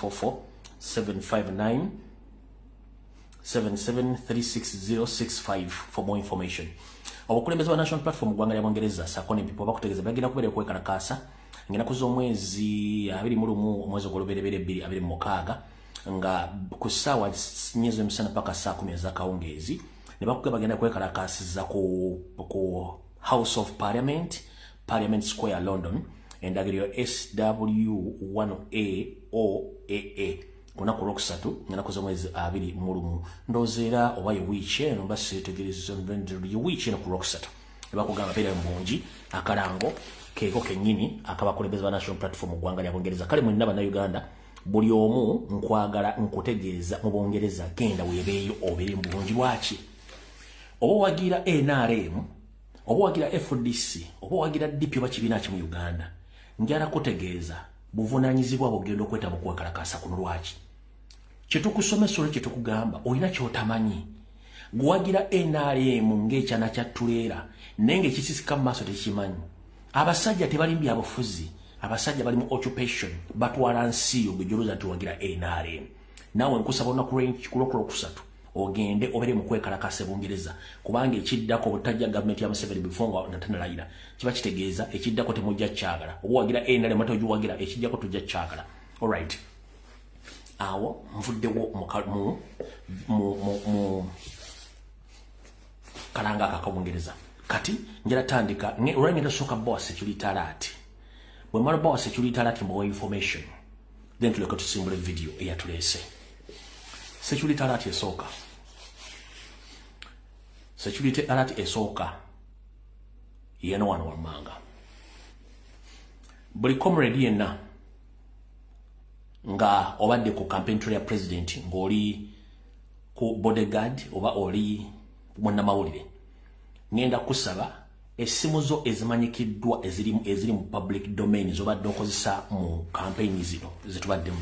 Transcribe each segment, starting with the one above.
44 759 7736065 for more information. Obukulembeze wa National Platform gwanga lya Bwangereza sakone people bakutegeza bagenda kubere kwekalakasa ngena kuzo mwezi 21 omwezi ogoloberebere 26 nga kusawa nyezo msana paka saa 10 za kaongezi ne bakuga bagenda kwekalakasa za ku House of Parliament, Parliament Square, London, endagiryo SW1A OAA kuna kurokusatu ngana kuzo mwezi 21 ndozera obaye wiche no basi tegereza ndendero wiche no kurokusatu bakugamba pera mbonji akalango keko kenyini akabakulembeza ba National Platform gwanga lya Bwangereza kale mwenda bana Uganda buli omu nkwagala nkutegeeza mu Bwangereza kenda webeyo obere mbonji bwachi obo wagira NRM obo wagira FDC obo wagira DP bakibina ki mu Uganda njara kutegeeza buvunanyizibwa bogendo kweta mu kwakalakasa kuno lwachi kyetukusomesa kyetukugamba oyina kyotamanyi gwagira NRM ng'ekyana kya tulera nenge kisisika maso tekimanyi abasajja tebalimbya abafuzi abasajja bali mu occupation batwala nsiyo gejuluza tuwagira NRM nawe nkusaba na ku range kulokolo kusatu ogende obere mu kwekalakasa Bungereza kubanga ekiddako butajja government ya Museveni bifonga natanalaira kiba kitegeeza ekiddako temujja kyagala obwagira NRM matoju wagira ekijjako tujja kyagala. All right, awo mvuddewo mu kalanga ka Bungereza kati njira tandika olwanya ndasooka boss security alert bwe mara boss security alert more information then tuleka tusimbule video eyatulese security alert esooka security alert esooka yeno wano wamanga buli comrade yenna nga obadde ku campaign trail president ngoli ku bodyguard oba oli mwana mawulire ngenda kusaba esimu zo ezimanyikiddwa eziri mu public domain zobadde okozesa mu campaign zino zetubaddemu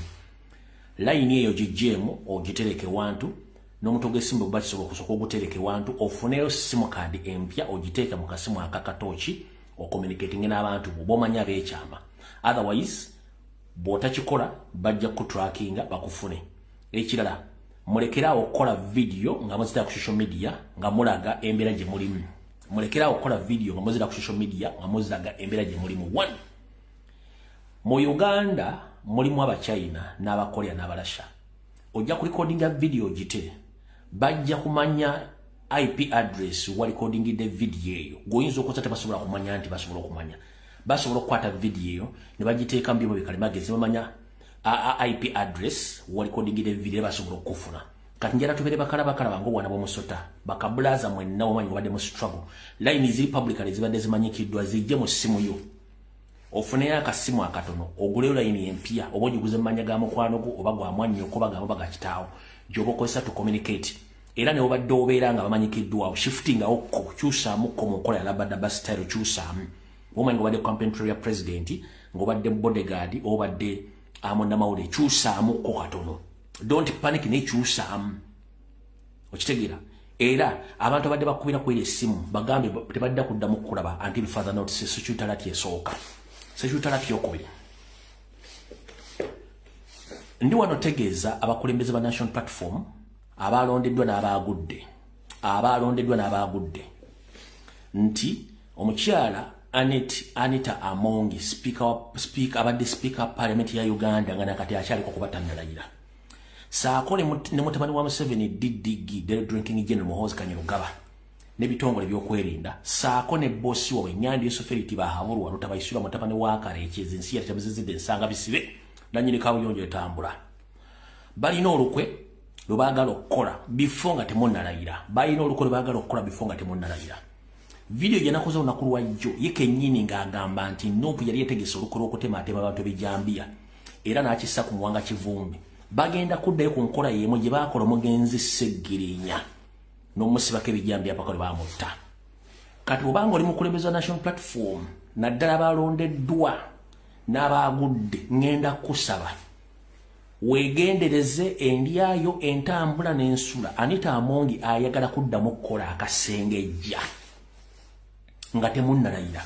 line eyo gijjemu ogitereke wantu n'omutogo esimba obakisobola okusoka ogutereke wantu ofuneyo simu card empya ogiteeka mu kasimu akakatoki ocommunicating n'abantu bobomanya abeekyama otherwise bw'otakikola bajja kutrackinga bakufune. Ekirala mulekerawo okukola video nga muzita ku social media nga mulaga embeera gye mulimu mulekerawo okukola video nga muzita ku social media nga muzaga embeera gye mulimu. One, mu Uganda mulimu Abachina n'Abakorea n'Abalasha ojja ku recordinga video gite bajja kumanya IP address wa recording the video eyo goyinza okozata basobola kumanya nti basobola okumanya basobola okukwata video eyo ne bagiteeka mbibo bikalimagezi bamanya IP address wa recording the video basobola okufuna. Kati njala tubere bakala ngo wana bomusota bakabulaza mwenna omanyi obadde mu struggle line ziri publicly zibadde zimanyikiddwa zijje mu simu yo ofune akasimu akatono oguleyo line empya obojiguze mmanya ga mukwano go oba gwa mwanyo ko bagamba bagakitaawo jobokozesa to communicate era ne obadde obeera nga bamanyikiddwa shifting okko kyusa mukko mu nkola ya labada style kyusa womanyi obadde campaign trail president ngobadde bodyguard obadde amonna mawule kyusa mukko katono. Don't panic ne kyusa okitegeera era abantu abadde bakubira ku ile simu bagambe tebadda kuddamu kulaba until further notice security alert esooka security alert yokubiri ndi wano tegeeza abakulembeze ba National Platform abalondeddwa n'abagudde nti omukyala Anita Amongi speaker abadde speaker parliament ya Uganda nga nakati akyali kubatannalayira saako ne mutabani wa Museveni DDG drinking general Muhoozi Kanyarugaba n'ebitongole by'okwerinda saako ne bossi wa Nyandi Yusuferiti bahabulwa lutabayisula mutabani wa Karekyezi ensi ya tabizizide ensanga bisibe nanyini kabuyonjo etambula balina olukwe lubagala okukola before nga temunnalayira video janakoza unakulwa jo yeke nyini nga agamba nti Nuupu yali yetegese olukolo okutematema abantu bijambia era n'akissa ku muwanga kivumbi bagenda kuddayo ku nkola yemu gye bakola omugenzi Seggirinya n'omusibako ebijambia paka bamutta. Kati obanga oli mukulembeza National Platform naddala balondeddwa n'abagudde ngenda kusaba wegendereze endyayo entambula n'ensula. Anita Amongi ayagala kuddamu okukola akasengejja nga temunnalayira.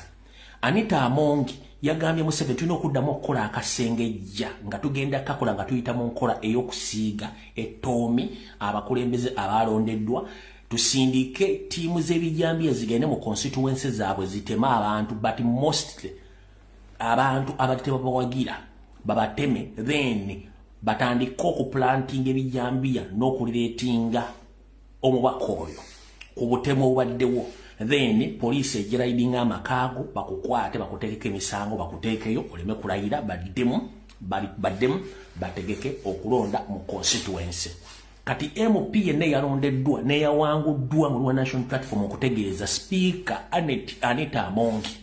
Anita Amongi yagambye Museveni tulina okuddamu okukola akasengejja nga tugenda kakola nga tuyita mu nkola ey'okusiiga ettoomi abakulembeze abalondeddwa tusindike tiimu z'ebijambiya zigende mu constituency zaabwe zitema abantu but mostly abantu abatema bawagira babateme then batandika okuplantinga ebijambiya n'okulireetinga omubaka oyo ku butemu obubaddewo then police ejiraidinga amakaago bakukwate bakuteekeko emisango bakuteekeyo oleme kulayira baddemu bategeke okulonda mu constituency kati MP yenne yalondeddwa neyawanguddwa mu National Platform okutegeeza Speaker Anita Amongi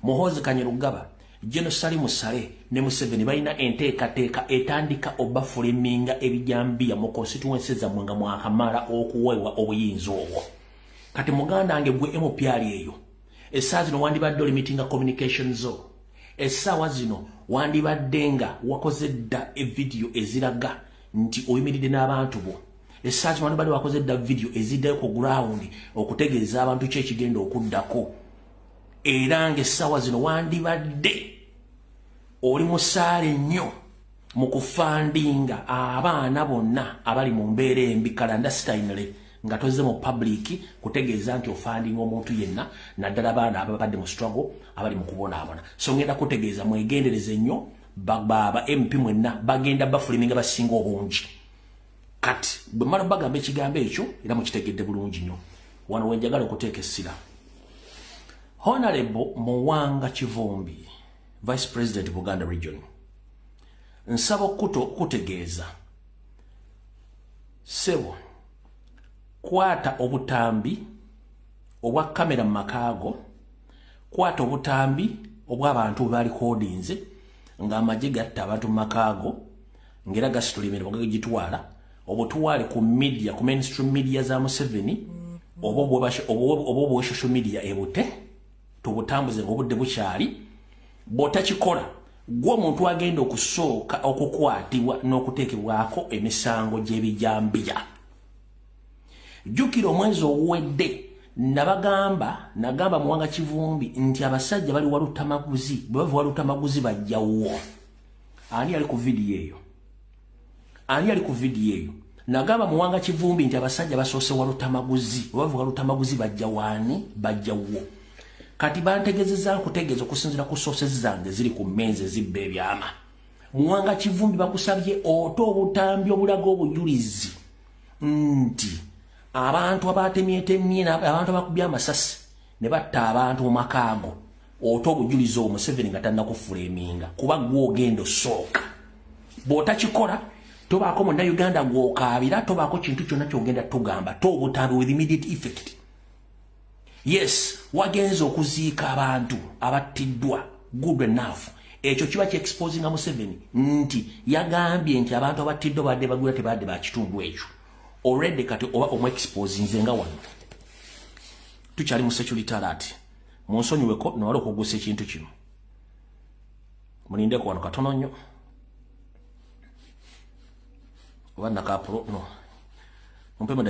Muhoozi Kanyerugaba Genosali Musale ne Museveni balina enteekateeka etandika obafuliminga ebijambiya mu constituency zammwe nga mwakamala okuweebwa obuyinza obwo kati muganda wange gwe MP ali eyo essaawa zino wandibadde olimitinga communication zo essaawa zino wandibadde nga wakoze dda evidiyo eziraga nti oyimiridde n'abantu bo essaawa zino wandibadde wakoze dda vidiyo eziddayo ku ground okutegeeza abantu ki ekigenda okuddako era ng'essaawa zino wandibadde oli musaale nnyo mu kufandinga abaana bonna abali mu mbeera embi clandestinely nga toze mu public kutegeeza nti ofandinga omuntu yenna naddala abaana ababadde mu struggle abali mu kubonaabona so ngenda kutegeeza mwegendereze nnyo baba MP mwenna bagenda bafuliminga basinga obungi kati bwe mmala bagamba ekigambo ekyo era mukitegedde bulungi nnyo wano wenjagala okuteeka essira Honorable Muwanga Kivumbi Vice President Buganda Region nsaba kutegeeza sebo kwata obutambi obwa kamera makaago kwata obutambi obw'abantu bali kodinze nga amagye gatta abantu makaago ngera gasitulimira bagagitwala obutuwale ku media ku mainstream media za Museveni obo social media ebute tubutambuze ngobudde bukyali botakikola gwo omuntu agenda okusooka okukwatibwa n'okuteekebwako emisango gy'ebijambiya jukira omwezi oguwedde nagamba Muwanga Kivumbi nti abasajja bali walutamaguzi bwe walutamaguzi bajjawo ani ali ku video eyo nagamba Muwanga Kivumbi nti abasajja basoose walutamaguzi bwe walutamaguzi bajjawani bajjawo kati bantegezeza kutegeeza okusinzira ku sources zange ziri ku menze zibbe ebyama Muwanga Kivumbi bakusabye oto obutambi obulaga obujulizi nti abantu abatemyetemye abantu abakubya amasasi ne batta abantu mu makaago oto obujulizi obwo Museveni nga tanna kufuleminga kuba gwe ogenda osooka bw'otakikola tobaako munda Uganda gw'okaabira tobaako kintu kyonna ky'ogenda tugamba tobutambi with immediate effect. Yes, wagenza okuziika abantu abattiddwa good enough. Ekyo kiba ki exposing Museveni nti yagambye nti abantu abattiddwa badde bagula tebadde ba kitundu ekyo. Already kati oba omu exposing nzenga wano. Tukyali mu security alert. Munsonyiweko nawala okugusa ekintu kino. Mulindeko wano katono nnyo. Wana kapro no. Mpemu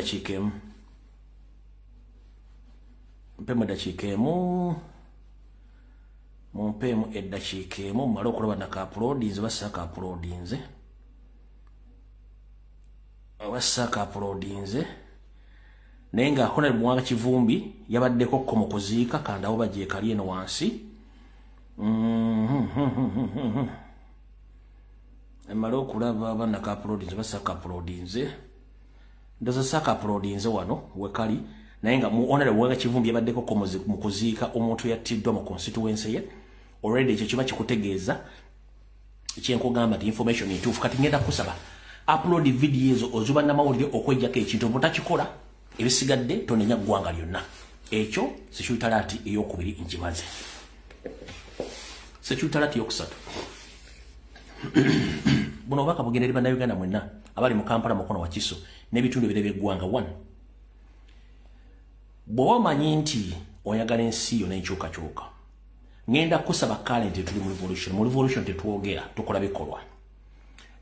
dakika emu. Mumpemu eddakiika emu mmale okulaba naka uploadinze basaka uploadinze. Wasaka uploadinze. Nenga Honorable Muwanga Kivumbi yabaddeko ko mu kuziika kanda oba je kali eno wansi. Mmale okulaba banaka uploadinze basaka uploadinze. Ndoza saka uploadinze wano wekali. Nayenga Honorable Muwanga Kivumbi yabaddeko ko mu kuziika omuntu yattiddwa mu constituency ye. Already ekyo kiba kikutegeeza ekyenkugamba nti information entuufu kati ngenda kusaba upload videos ozuba namawulire okwejjako ekintu mutakikola ebisigadde tonenya ggwanga lyonna ekyo security eyokubiri nkimaze security yokusatu buno baka bugenda eri bannayuganda mwenna abali mu Kampala mukono wa Kiso n'ebitundu ebirebe eggwanga 1 bw'oba omanyi nti oyagala ensi yo n'enkyukakyuka ngenda kusaba current tuli mu revolution tetuogera tukola bikolwa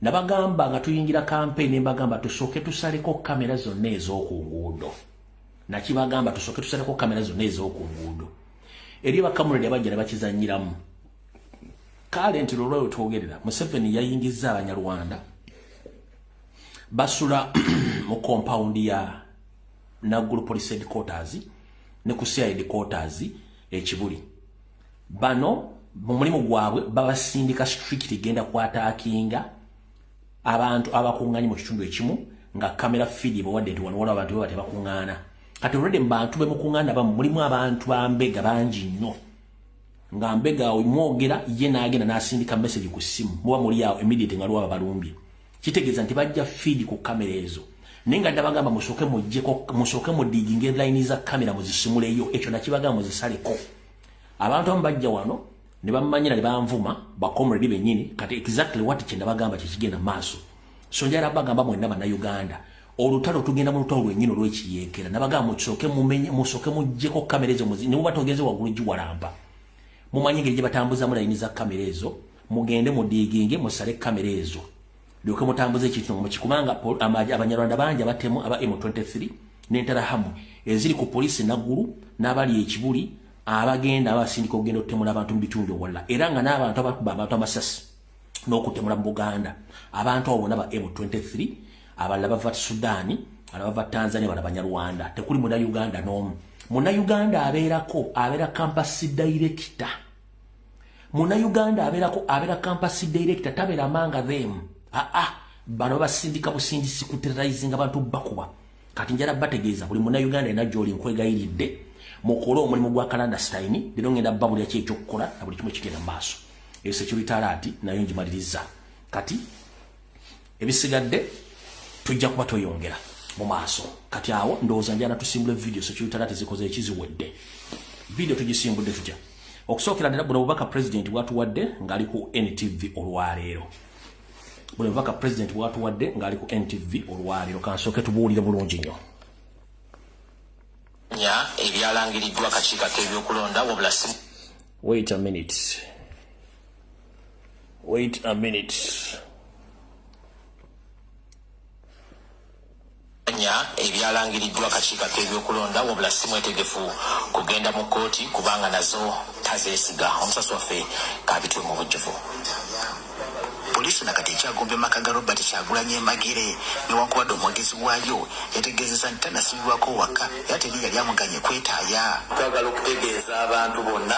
nabagamba nga tuyingira campaign mbagamba tusooke tusaleko kamera zonna ez'oku nguudo nakibagamba tusooke tusaleko kamera zonna ez'oku nguudo eri bakamulire abajja ne bakizanyiramu kale nti lolwayo twogerera Museveni yayingiza abanyarwanda basula mu compound ya Naguru Police Headquarters ne ku CID Headquarters ekibuli bano mu mulimu gwabwe babasindika strict genda kwataakinga abantu abakunganye mu kitundu ekimu nga kamera feed bawadde nti wano abantu baba tebakungana kati already mbantu be mukungana ba mulimu abantu bambega bangi nnyo nga mbega mwogera ye naagenda nasindika message ku simu muba muri yawo immediate nga lwa balumbye kitegeza nti bajja feed ku kamera ezo ninga ndabagamba musoke mujjeko musoke mu digging line za kamera muzisimuleyo ekyo nakibagamba muzisaleko abantu ambajja wano ne bamanyira ne banvuma bakomredi benyini kati exactly what kinda bagamba kikigenda maso so njara bagamba mwenna bana Uganda olutalo tugenda mu lutalo lwenyino lwekiyekera nabagamba musoke mumenye musoke mujjeko kamera ezo muzi ne mubatogeze wagulu jiwalamba mumanyige je batambuza mu line za kamera ezo mugende mu digging musale kamera ezo lyoke mutambuze ekintu mu kikumanga abanyarwanda banja batemu aba M23 n'entara hamu eziri ku police Naguru n'abali ekibuli abagenda abasindika ogenda otemula abantu mu bitundu wala era nga n'abantu abakuba abantu amasasi n'okutemula mu Buganda abantu abo naba M23 abalala bava Sudani abalala bava Tanzania bala Banyarwanda tekuli mu Uganda n'omu mu Uganda abera campus director mu Uganda abera campus director tabera manga them bano basindika busindisi kuterrorizing abantu bakuba kati njara bategeeza buli mu Uganda ena joli nkwegayiridde mukolo omulimu gwa clandestine lero ngenda babuli yakye ekyokukola na buli kimu kigenda maaso security alert nayo njimaliriza kati ebisigadde tujja kuba toyongera mu maaso kati awo ndowooza njana tusimbule video security alert zikoze ekiziwedde video tugisimbudde tujja okusookera ddala buno bubaka president bwatuwadde ngali ku NTV olwaleero buno bubaka president bwatuwadde ngali ku NTV olwaleero kansooke tubuulire bulungi nnyo ebyalangiriddwa akakiiko k'ebyokulonda wabula wait a minute ebyalangiriddwa akakiiko k'ebyokulonda wabula si mwetegefu kugenda mu kooti kubanga nazo tazeesiga omusasi waffe kabitwe mu bujjuvu Polisi nakati kyagombe maka ga Robert Kyagulanyi Magere newankubadde omwogezi waayo yategeezezza nti tanasibibwako waka era teri yali amuganye kwetaaya. Twagala okutegeeza abantu bonna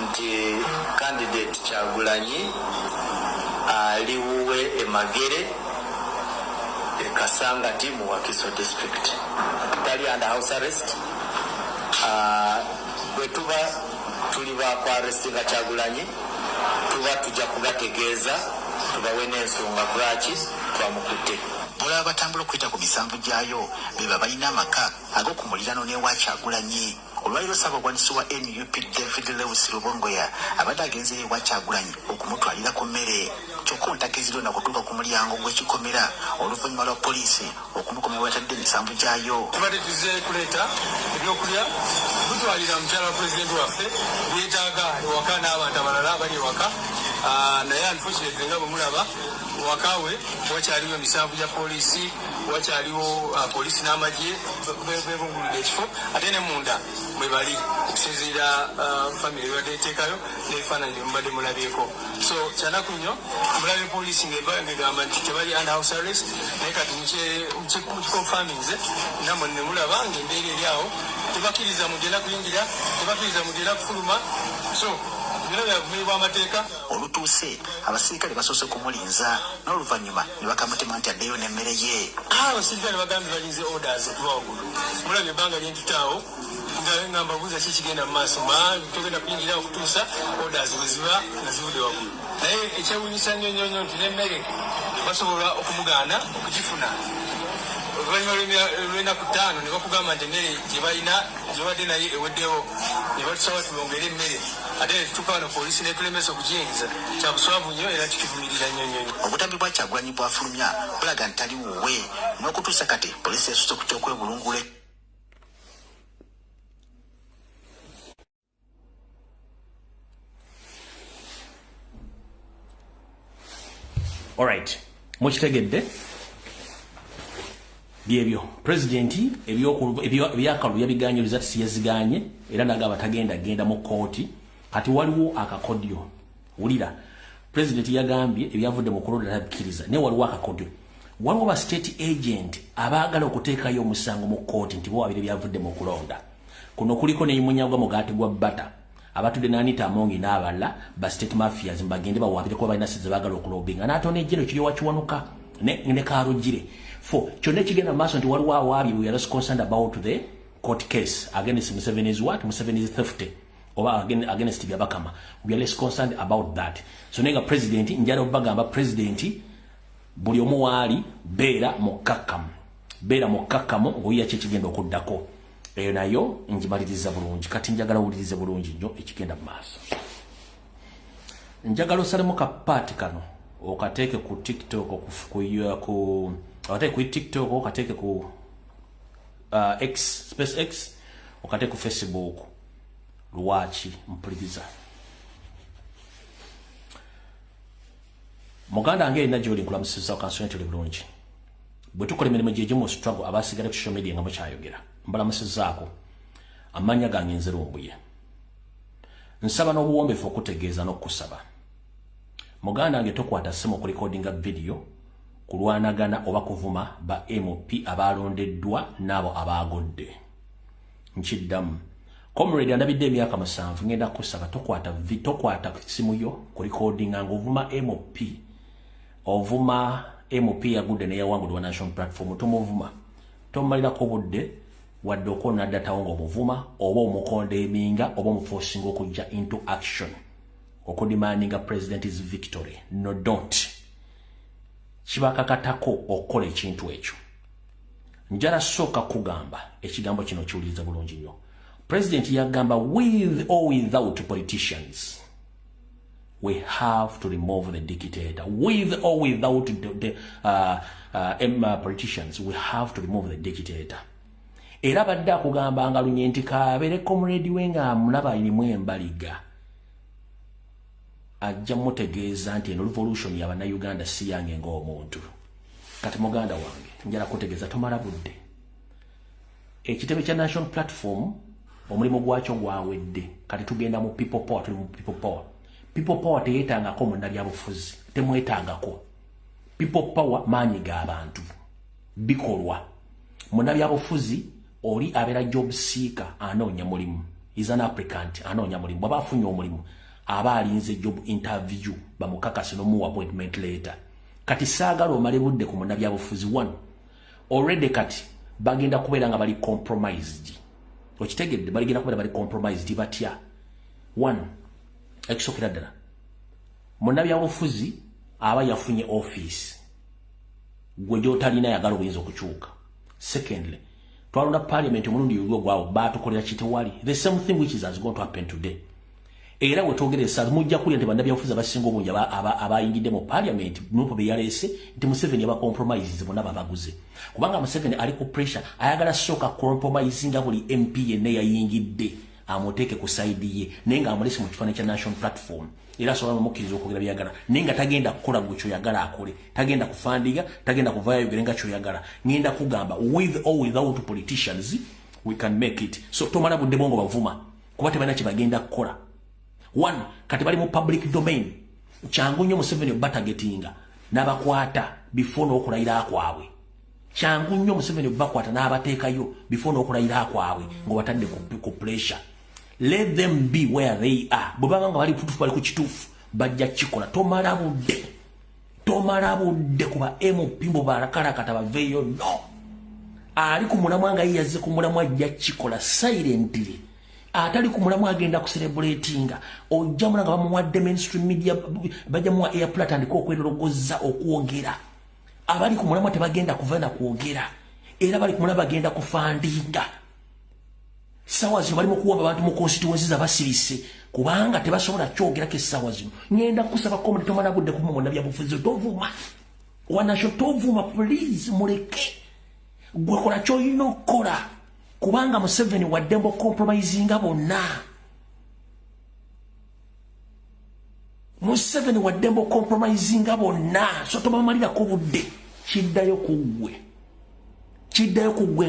nti candidate Kyagulanyi aliwuwe e Magere e Kasangati mu Wakiso district. Tali under house arrest. Bwe tuba tuli ba arrestinga Kyagulanyi tuba tujja kubategeeza tubawe n'ensonga kulaki twamukutte. Bola batambula okwita ku misanvu gyayo beba balina amaka ag'okumulirano n'ewa Kyagulanyi. Olwaliro Ssaabagwanisi wa NUP David Lewis Rubongoya abadde agenze ewa Kyagulanyi okumutwalira ku mmere kyokka ontakizirwa nakutuuka ku mulyango gw'ekikomera oluvannyuma lwa poliisi okumukoma bwatadde emisanvu gyayo. Tubadde tuzze kuleeta ebyokulya tutwalira mukyala wa pulezidenti waffe byetaaga ewaka n'abantu abalala abali ewaka naye unfortunately nga bwe mulaba wakawe wakyaliwo emisanvu gya poliisi wakyaliwo poliisi n'amagye bebunguludde ekifo ate ne munda mwe bali okusinziira famire ebadde eteekayo n'ebifaananyi bye mubadde mulabyeko. So kyanaku nnyo mulabye poliisi ng'egamba nti tebali under house arrest naye kati mukikonfaminze nammwe ne mulaba ng'embeera eri awo tebakkiriza mugenda kuyingira tebakkiriza mugenda kufuluma so olutuuse abasirikale basoose kumulinza n'oluvannyuma ne bakamutema nti addeyo n'emmere ye. Abasirikale bagambye balinze orders okuva waggulu mulabye ebbanga lyentutaawo nga mbabuuza ki kigenda mu maaso togenda kuyingira okutuusa orders bwe ziba nga zivudde waggulu naye ekyewuunyisa nnyo nti n'emmere basobola okumugaana okugifuna oluvannyuma lw'ennaku 5 ne bakugamba nti emmere gye balina gyebadde naye eweddewo ne batusaba tubongere emmere ate ne tutuuka wano poliisi n'etulemesa okugiyingiza kyabuswavu nnyo era tukivumirira nnyo. Obutambi bwa Kyagulanyi bwafulumya bulaga nti tali wuwe n'okutuusa kati poliisi esusse ku kyokwebulungule. Alright, mukitegedde byebyo presidenti ebyakalu yabiganyiriza tisi yaziganye era nagaba tagenda mu kooti kati waliwo akakodyo ulira president yagambye ebyavudde mu kulonda tabikiriza ne waliwo akakodyo waliwo ba state agent abaagala okuteekayo omusango mu kooti nti bo wabire byavudde mu kulonda kuno kuliko ne munyagwa mugati gwa bata abatudde Anita Amongi n'abala ba state mafias mbagende bawabire kuba balina size baagala okulobinga n'atone ejjero kiri wakiwanuka ne Karugire for kyonna kigenda maaso nti waliwo awaabi we are concerned about the court case against Museveni's what? Museveni's theft oba against Byabakama. We are less concerned about that. So nenga president njala obagamba president buli omu waali beera mukakamo oya kigenda okuddako eyo nayo njimaliriza bulungi kati njagala ulirize bulungi nnyo ekigenda maaso njagala osalemu kapaati kano okateeke ku TikTok okateeke ku TikTok okateeke ku X SpaceX okateeke ku Facebook lwaki mpuliriza muganda wange alina gy'oli nkulamusiza okansonetuli bulungi bwe tukola emirimu gyegimu struggle abasigala ku social media nga mukyayogera mbalamusizaako amanya gange nzirumbuye nsaba n'obuwombeefu okutegeeza n'okusaba muganda wange tokwata simu okulikodinga video kulwanagana oba kuvuma ba MP abalondeddwa n'abo abagodde nkiddamu comrade andabidde emyaka 7 ngenda kusaba tokwata simu yo kulikodinga ng'ovuma MP yagudde ne yawangudwa national platform tomuvuma tomalirako budde wadde okona data ngo omuvuma oba omukonde eminga oba omuforcing okujja into action okudemandinga president's victory no don't kibakakatako okola ekintu ekyo njala soka kugamba ekigambo kino kiwuliriza bulungi nnyo president yagamba with or without politicians we have to remove the dictator with or without the politicians we have to remove the dictator era badde akugamba nga lunye nti kabere comrade wenga amulaba irimu embaliga ajja mutegeeza nti eno revolution y'abana Uganda si yange ng'omuntu kati muganda wange njala kutegeeza tomala budde ekitebe kya national platform omulimu gwakyo gwawedde kati tugenda mu people power tuli mu people power teyeetangako munnabyabufuzi temwetangako people power maanyi g'abantu bikolwa munnabyabufuzi oli abeera job seeker anoonya mulimu is an applicant anoonya mulimu bw'aba afunye omulimu aba alinze job interview bamukakase n'omuwa appointment later kati saagala omale budde ku munnabyabufuzi one already kati bagenda kubeera nga bali compromised okitegedde bagenda kubeera bali compromised batya one ekisokera ddala munnabyabufuzi aba yafunye office gwe gy'otalina yagala obuyinza okukyuka secondly twalonda parliament omulundi ogwo gwawo baatukolera kitewali the same thing which is has going to happen today era wetogereza mujja kulya nti bannabyabufuzi abasinga obungi abayingidde mu parliament nupo beyalese nti Museveni aba compromises bonna babaguze kubanga Museveni ali ku pressure ayagala soka compromise nga buli MP yenna yayingidde amuteeke ku side ye nenga amulese mu kifaananyi kya national platform era soba mukkiriza okwogera byagala nenga tagenda kukola gukyo yagala akole tagenda kufandiga tagenda kuvaayo gerenga kyo yagala ngenda kugamba with or without politicians we can make it so tomala budde bongo bavuma kuba tebalina kye bagenda kukola one kati bali mu public domain kyangu nnyo Museveni batagetinga n'abakwata before n'okulayira kwabwe kyangu nnyo Museveni bakwata n'abateekayo before n'okulayira kwabwe ng'obatadde ku pressure let them be where they are bwebanga nga bali kutufu bali ku kituufu bajja kikola tomala budde kuba MP mbo barakalakata baveeyo no ali ku mulamwa nga yazze ku mulamwa ajja kikola silently atali ku mulamwa agenda ku celebratinga ojja mulanga bamuwadde mainstream media bajja muwa airplane atandika okwerogozza okwogera abali ku mulamwa tebagenda kuva na kwogera era bali ku mulamwa bagenda kufandinga sawa zino bali mu kuwamba abantu mu constituencies abasirise kubanga tebasobola kyogerako essawa zino ngenda kusaba komune tomala budde ku munnabyabufuzi tovuma wanasho tovuma please muleke gwe kola ky'olina okukola kubanga Museveni wadde mbo compromisinga bonna Museveni wadde mbo compromisinga bonna so tobamalirako budde kiddayo kugwe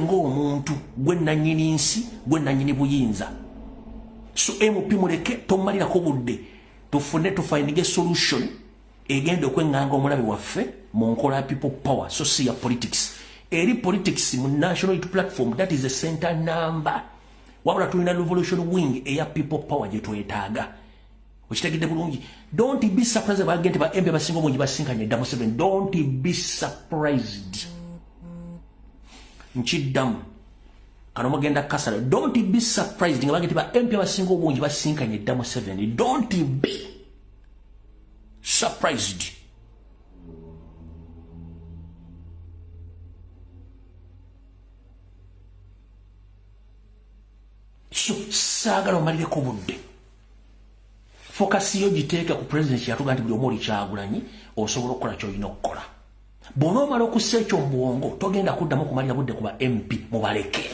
ng'omuntu gwe nannyini nsi gwe nannyini buyinza so MP muleke tomalirako budde tufune tufind a solution egenda okwenganga omulabe waffe mu nkola people power so see politics eri politics mu national platform that is the center number wabula tulina revolution wing eya people power gye twetaaga okitegedde bulungi don't be surprised bagente ba MP basinga obungi basinkanye ddamu 7 don't be surprised nchiddamu kano mugenda kasala don't be surprised nga bagente ba MP basinga obungi basinkanye ddamu 7 don't be surprised so sagala omalireko budde focus yo giteeka ku president yatuga nti buli omuli kyagulanyi osobola okukola kyolina okukola bw'ono omala okussa ekyo mu bwongo togenda kuddamu okumalira budde ku ba MP mubaleke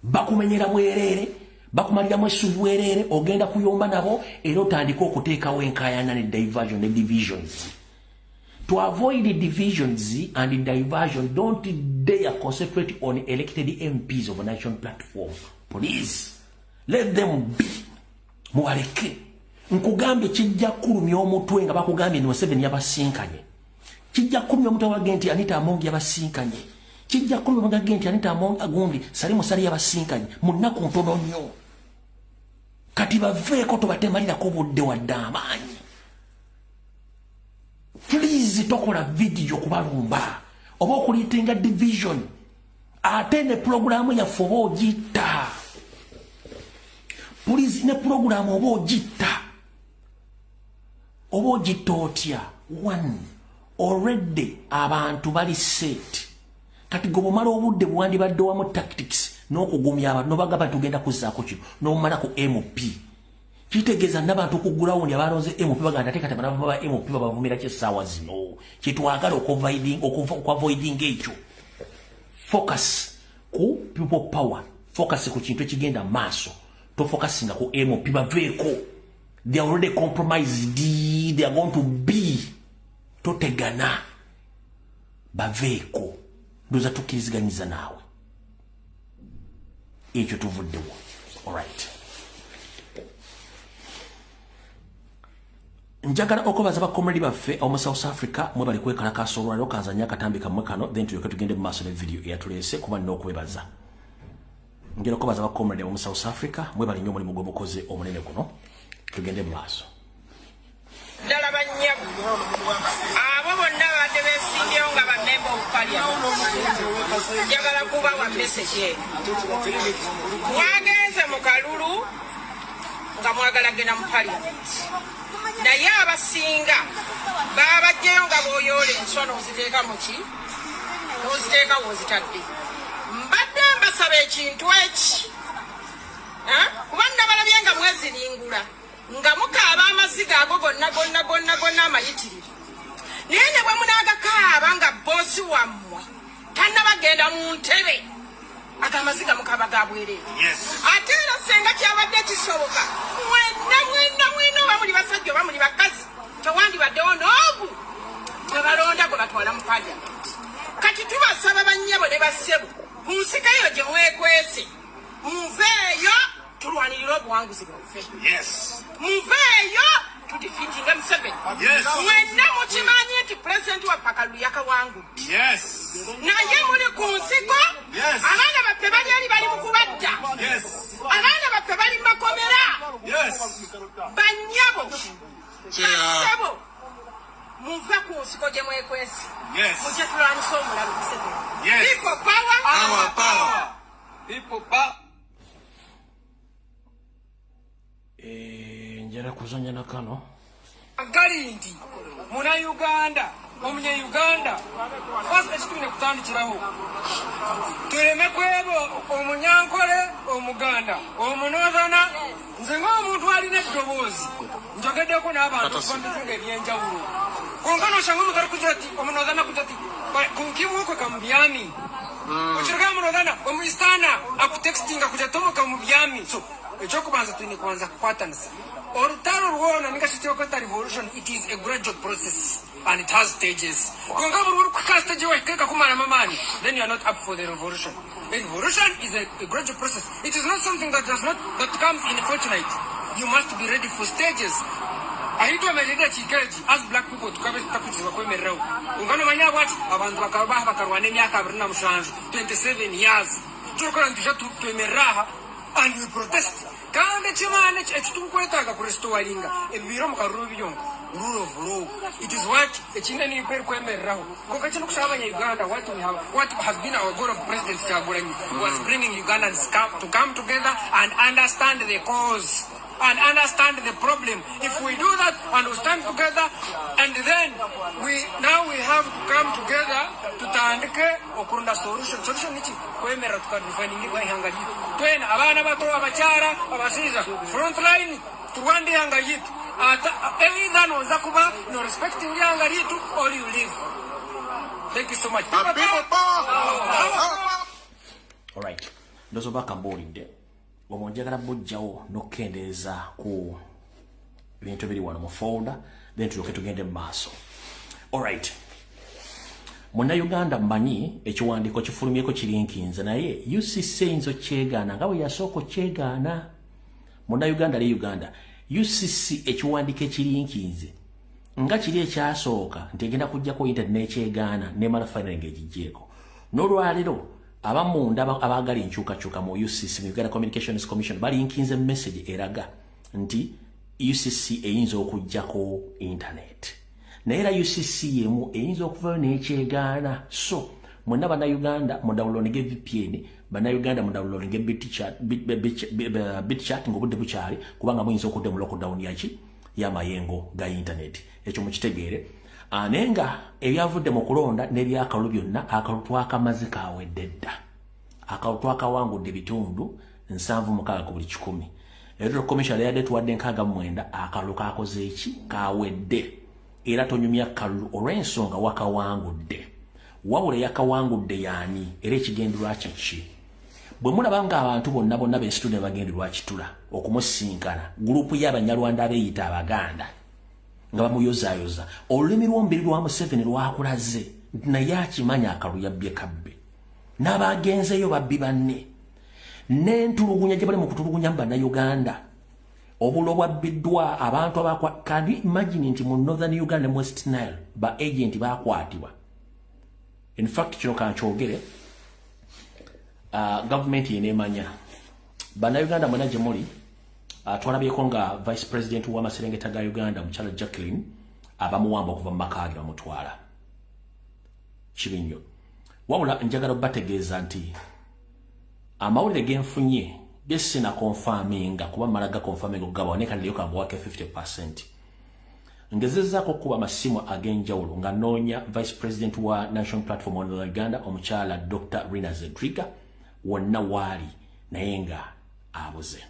bakumenyera bwereere bakumaliramu essuubi bwereere ogenda kuyomba nabo era otandika okuteekawo enkaayana ne diversion ne divisions to avoid the divisions and the diversion don't dare concentrate on elected MPs of a national platform please let them be muwaleke nkugambye kijja kulumya omutwe nga bakugambye no 7 yabasinkanye kijja kulumya omutwe wa genti Anita Among yabasinkanye kijja kulumya nga genti Anita Among agundi Salimu Sali yabasinkanye munnaku ntono nnyo kati baveeko tobatemalirako budde wadde amaanyi please tokola video kubalumba oba okuliitenga division ate ne programu yaffe oba ogitta please ne programu oba ogitta otya one already abantu bali set kati gobomala obudde bwandibadde wamu tactics n'okugumya abantu nobagamba tugenda kuzzaako kino n'omala ku MP kitegeeza n'abantu okugulawo ndi abalonze MP baganda tekata banava ba MP babavumira kyessaawa zino kyetwagala okuavoiding ekyo focus ku people power focus ku kintu ekigenda maaso to focusinga ku MP baveeko they are already compromised they are going to be totegana baveeko ndoza tukiriziganyiza naawe ekyo tuvuddewo alright njagala okubaza bakomredi baffe omu South Africa mwe bali kwekalakaasa olwaliro kanzanya akatambi kamwe kano then tulyoke tugende mu maaso ne video eyatuleese kuba nina okwebaza ngera okubaza bakomredi omu South Africa mwe bali nnyo omulimu gw'obukozi omunene guno tugende mu maaso ddala bannyabu abo bonna badde beesimbyewo nga bamemba okupalya njagala kubawa message mwagenze mu kalulu nga mwagala genda mu parliament naye abasinga babajjeyo nga booyoola enswa n'oziteeka muki n'oziteeka woozitadde mbadde mbasaba ekintu eki kuba nabalabye nga mweziringula nga mukaaba amaziga ago gonna amayitirivu naye ne bwe munaagakaaba nga boosi wammwe tannabagenda mu ntebe agamaziga mukaba ga bwereere ate era senga kyabadde kisoboka mwena oba muli basajja oba muli bakazi tewandibaddewo n'ogu tebalonda gwe batwala mu paliamenti kati tubasaba bannyabo ne bassebo ku nsika eyo gye mwekwese muveeyo tulwanirire obuwanguzi bwaffe muveeyo tudifiitinge Museveni mwenna mukimanyi nti pulezidenti waffe akalulu yakawangudde naye muli ku nsiko abaana baffe bali eri bali mu kubadda abaana baffe bali mu makomera bannyabo basebo muve ku nsiko gye mwekwesi mujje tulwanyisa omulalu Museveni people power njala kuzanya na kano agali nti muna Uganda omunye Uganda fast ekitune kutandikiraho tuleme kwebo omunyankole omuganda omunozana nze ng'omuntu alina eddoboozi njogeddeko n'abantu bambitunga ebyenjawulo konkano osanga omugalo kujati omunozana kujati kunkimuko kamubyami okirega omunozana omuistana akutextinga kujatomoka mubyami so ekyokubanza tulina kubanza kukwatanisa olutalo lwona ningashitokota revolution it is a gradual process and it has stages konga buri kuka stage wekeka kumana mamani then you are not up for the revolution. The revolution is a gradual process. It is not something that comes in a fortnight. you must be ready for stages. Ahitwa melida chikeji as black people tukabe takuzwa kwemerero ungano manya what abantu bakabaha bakarwana emyaka 27 years tukora ndisha twemeraha and we protest kandi chimane echitunkwetaga kurestoringa ebiro mukaruru byongo rule of law. It is what echinani per kwemerero ngoka chino kushabanya Uganda what has been our goal of President Kyagulanyi was bringing Ugandans to come together and understand the cause and understand the problem. If we do that and we stand together, and then we have to come together to tandike okunda solution nichi kwemera tukadifanyingi kwa ihanga jitu twena abana bato abachara abasiza frontline tuwandi ihanga jitu either noza kuba no respecting ihanga jitu or you live. Thank you so much. All right, ndozo baka mbolide omonjagala bujjawo nokendeeza ku bintu biri wano mu folder then tuloke tugende maaso. All right, muna Uganda mmanyi ekiwandiiko kifulumyeko kirinkinze naye UCC inzo kyegana nga bwe yasooka kyegana. Muna Uganda le Uganda UCC ekiwandiiko ekirinkinze nga kiri ekyasooka nti egenda kujjako internet kyegana ne mala final ngejijjeeko n'olwaliro abamunda abagali nkyukakyuka mu UCC mu Uganda Communications Commission bali nkinze message eraga nti UCC eyinza okujjako internet naye UCC yemu eyinza okuvayo n'ekyegaana. So mwenna bannayuganda mu downloadinge VPN, bannayuganda mu downloadinge BitChat ng'obudde bukyali kubanga muyinza okudde mu lockdown yaki y'amayengo ga internet. Ekyo mukitegeere. Anenga ebyavudde mu kulonda n'ebyakalu byonna akalu twakamaze kawedde dda. Akalu twakawangudde bitundu 76 ku buli 100. Electoral Commission yadde tuwadde 69 akalu kakoze eki kawedde. Era tonyumya kalu olw'ensonga wakawangudde. Wabula yakawangudde yani era ekigendererwa ki? Bwe mulaba nga abantu bonna b'enstitude bagendererwa kitula okumusinkana gurupu y'Abanyarwanda abeeyita Abaganda nga bamuyozaayoza olulimi lw'omubiri lwa Museveni lwakulaze naye akimanya akalu yabbye kabbe n'abagenzeyo babbi banne n'entulugunya gye bali mu kutulugunya mu Bannayuganda obulo bwabbiddwa abantu abakwa. Can you imagine nti mu Northern Uganda ne West Nile ba agent bakwatibwa? In fact kino kankyogere government yeneemanya Bannayuganda mwena gye muli twalabyeko nga Vice President wa Maserengeta ga Uganda Mukyala Jacqueline abamuwamba okuva mu maka ge bamutwala kibi nnyo. Wabula njagala bategeeza nti amawulire genfunye gesina confirminga kuba malaga confirming okugaboneka nliyo kambwake 50%. Ngezezzaako okuba amasimu ag'enjawulo nga noonya Vice President wa National Platform on Uganda Omukyala Dr. Rina Zedriga wonna waali naye nga abuze.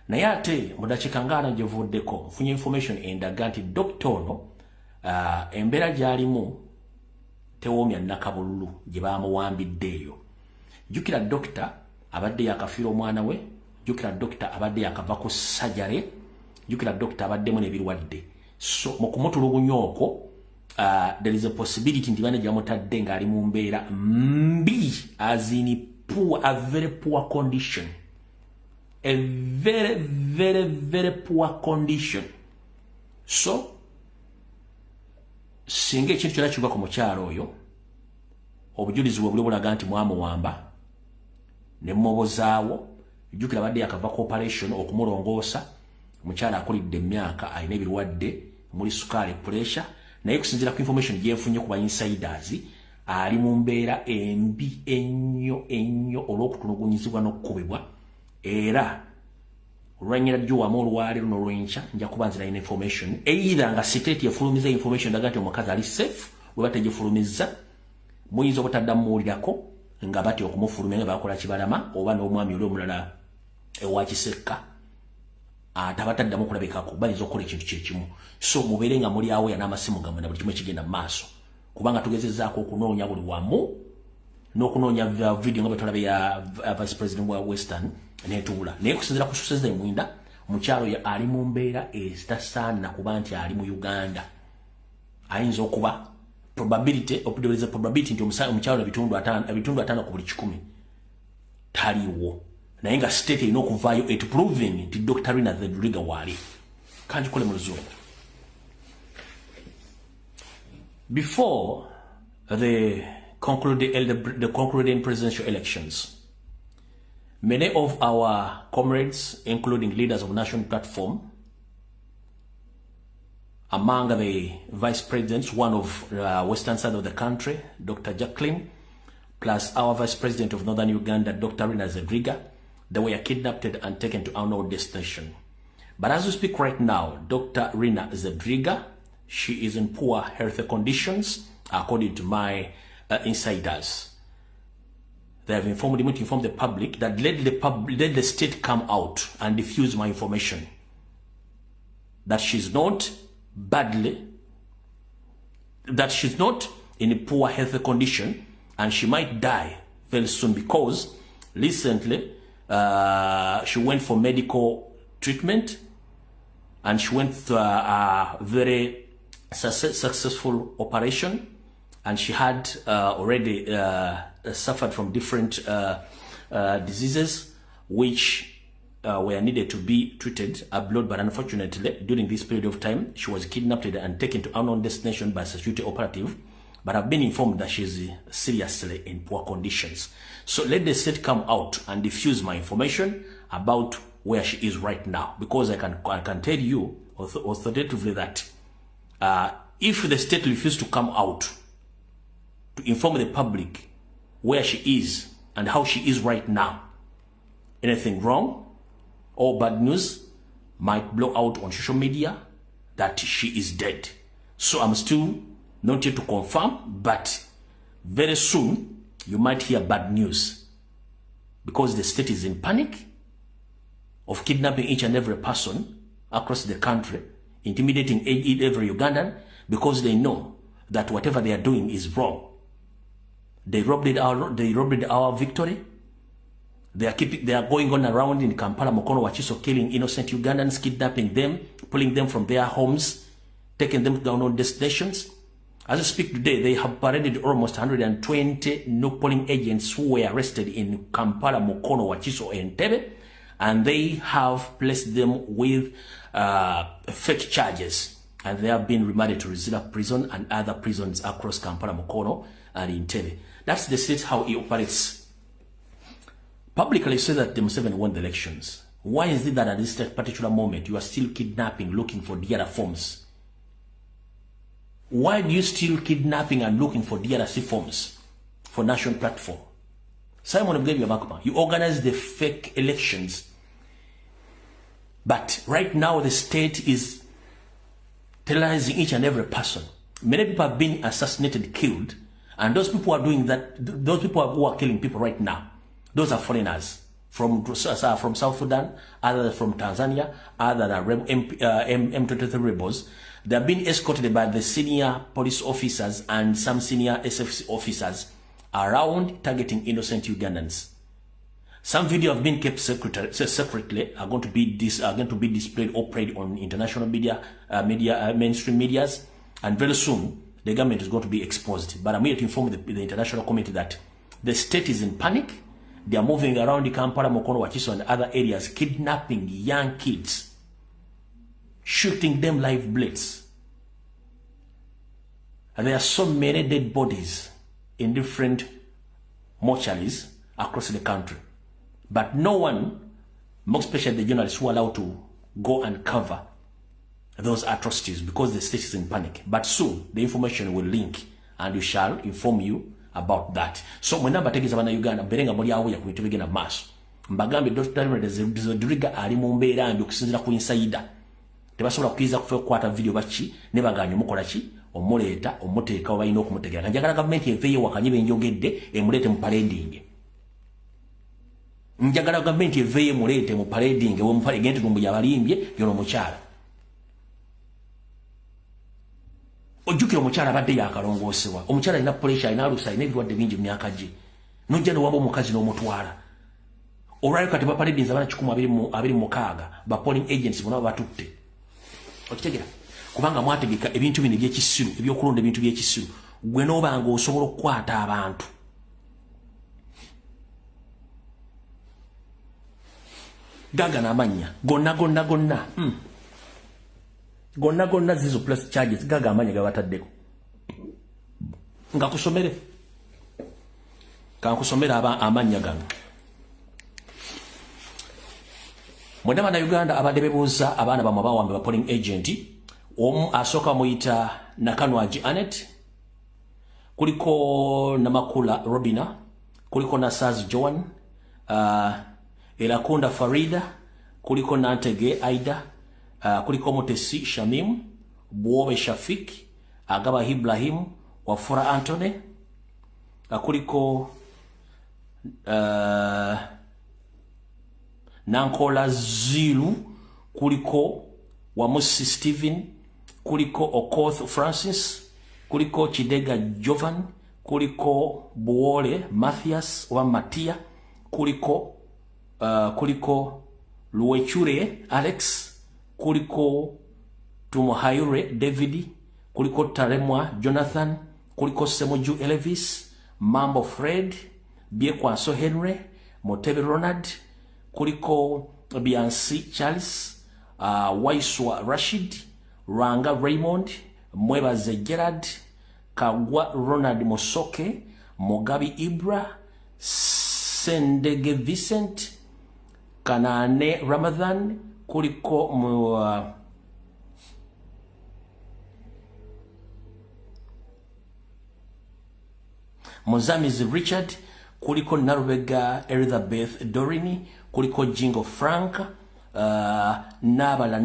Naye ate mu dakiika ngaana gye vuddeko nfunye information endaga nti Dr. ono embeera gy'alimu tewoomya nnakabululu gye baamuwambiddeeyo. Jjukira Dr. abadde yakafiira omwana we, jjukira Dr. abadde yakava ku sajjale, jjukira Dr. abaddemu n'ebirwadde. So mu kumutulugunya okwo there is a possibility nti bane gyamutadde ng'ali mu mbeera mbi, as in poor, a very poor condition. A very, very, very poor condition. So singa ekintu kyonna kiva ku mukyalo oyo, obujulizi bwe buli bulaga nti mwamuwamba ne mmobozaawo, jjukira abadde yakava ku operation okumulongoosa, mukyala akulidde emyaka alina ebirwadde muli sukaali pressure, naye kusinziira ku information gyenfunye ku ba insiders ali mu mbeera embi ennyo olw'okutulugunyizibwa n'okukubibwa. Era olwanyira jjuwamu olwaleero n'olwenkya nja kuba nzira ina information either nga state efulumiza information daga nti omukazi ali safe bwe bategifulumizza muyinza obutaddamu muwulirako nga bati okumufulumya nga bakola kibalama oba n'omwami oli omulala ewa Kisekka tabataddamu okulabikako bayinza okukola ekintu kyekimu. So mubeere nga muli awo n'amasimu gammwe na buli kimu ekigenda mu maaso kubanga tugezezzaako okunoonya buli wamu n'okunoonya video nga bwe tulabe ya Vice President wa Western netuula. Naye kusinziira ku Suseze Mwinda mukyalo ali mu mbeera ezitasaana kuba nti ali mu Uganda. Ayinza okuba probability nti omukyalo ebitundu 5 ku buli 100 taliwo naye nga state erina okuvaayo it proving nti Dr. Rina Zedriga waali. Kanjikole mu Luzungu. Before the concluding presidential elections, many of our comrades, including leaders of National Platform, among the vice presidents, one of western side of the country, Dr. Jacqueline, plus our vice president of northern Uganda, Dr. Rina Zedriga, they were kidnapped and taken to unknown destination. But as we speak right now, Dr. Rina Zedriga, she is in poor health conditions, according to my insiders. They have informed me to inform the public that let the state come out and diffuse my information. That she's not in a poor health condition, and she might die very soon because recently she went for medical treatment and she went through a very successful operation, and she had already suffered from different diseases which were needed to be treated abroad, but unfortunately during this period of time she was kidnapped and taken to unknown destination by security operative. But I've been informed that she's seriously in poor conditions. So let the state come out and diffuse my information about where she is right now, because I can tell you authoritatively that if the state refuses to come out to inform the public where she is and how she is right now, anything wrong or bad news might blow out on social media that she is dead. So I'm still not yet to confirm, but very soon you might hear bad news, because the state is in panic of kidnapping each and every person across the country, intimidating every Ugandan, because they know that whatever they are doing is wrong. They robbed our victory. They are going on around in Kampala, Mukono, Wakiso, killing innocent Ugandans, kidnapping them, pulling them from their homes, taking them to unknown destinations. As I speak today, they have paraded almost 120 new polling agents who were arrested in Kampala, Mukono, Wakiso, and Entebbe, and they have placed them with fake charges, and they have been remanded to Rizila prison and other prisons across Kampala, Mukono, and Entebbe. That's the state how it operates. Publicly say that the Museveni won the elections. Why is it that at this particular moment you are still kidnapping, looking for DRC forms? Why do you still kidnapping and looking for DRC forms for National Platform? Simon Mugabekwa, you organize the fake elections, but right now the state is terrorizing each and every person. Many people have been assassinated, killed, and those people who are doing that, those people who are killing people right now, those are foreigners from South Sudan, other from Tanzania, other than M23 rebels. They are being escorted by the senior police officers and some senior SFC officers around targeting innocent Ugandans. Some video have been kept separately, are going to be displayed or played on international media, mainstream medias, and very soon the government is going to be exposed. But I'm here to inform the international community that the state is in panic. They are moving around the Kampala, Mukono, Wakiso, and other areas, kidnapping young kids, shooting them live bullets. And there are so many dead bodies in different mortuaries across the country. But no one, more especially the journalists, who are allowed to go and cover those atrocities because the state is in panic. But soon, the information will link and we shall inform you about that. So when I'm taking Savannah Uganda, Berenga Moria Waya to begin a mass. Mbagambi Dr. Zedriga Ali Mumbera and Yuxinza Kuinsaida. The Basura Kiza for quarter video bachi, never Gani Mokorachi, or Moleta, or Moteka, or Ino Motega. And Jagara government in Fayo Wakani and Yogede, and Muletum parading. Njagara government in Fayo Muletum parading, a woman again to Muyavalimbi, Yonomochara. Ojuki omukyala badde yakalongoosebwa. Omukyala alina pressure, alina alusa, alina ebirwadde bingi mu myaka gye. Nojja ne waba omukazi n'omutwala. Olwali kati bapaledinza abana 126 ba polling agents bonna batutte. Okitegera? Kubanga mwategeka ebintu bino eby'ekisiru, ebyokulonda ebintu by'ekisiru. Gwe n'obanga osobola okukwata abantu. gaga n'amanya gonna gonna zizo plus charges gaga amanya gabataddeko nga kusomere amanya gano mwenda na Uganda abadde bebuuza abaana bamwe bawambe ba polling agent omu asooka muyita Nakanwaji Anet kuliko Namakula Robina kuliko Nasaz Joan Elakunda Farida kuliko Nantege Aida kuliko Motesi Shamim Buobe Shafik Agaba Ibrahim Wafura Antone kuliko Nankola Zilu kuliko Wamusi Steven kuliko Okoth Francis kuliko Chidega Jovan kuliko Buole Mathias wa Matia kuliko Luwechure Alex kuliko Tumuhaire David kuliko Taremwa Jonathan kuliko Semoju Elvis Mambo Fred Biekwaso Henry Motebe Ronald kuliko Biansi Charles Waiswa Rashid Ranga Raymond Mwebaze Gerard Kagwa Ronald Mosoke Mugabi Ibra Sendege Vincent Kanane Ramadhan kuliko Mozamiz Richard kuliko Narubega Elizabeth Dorini kuliko Jingo Frank nabala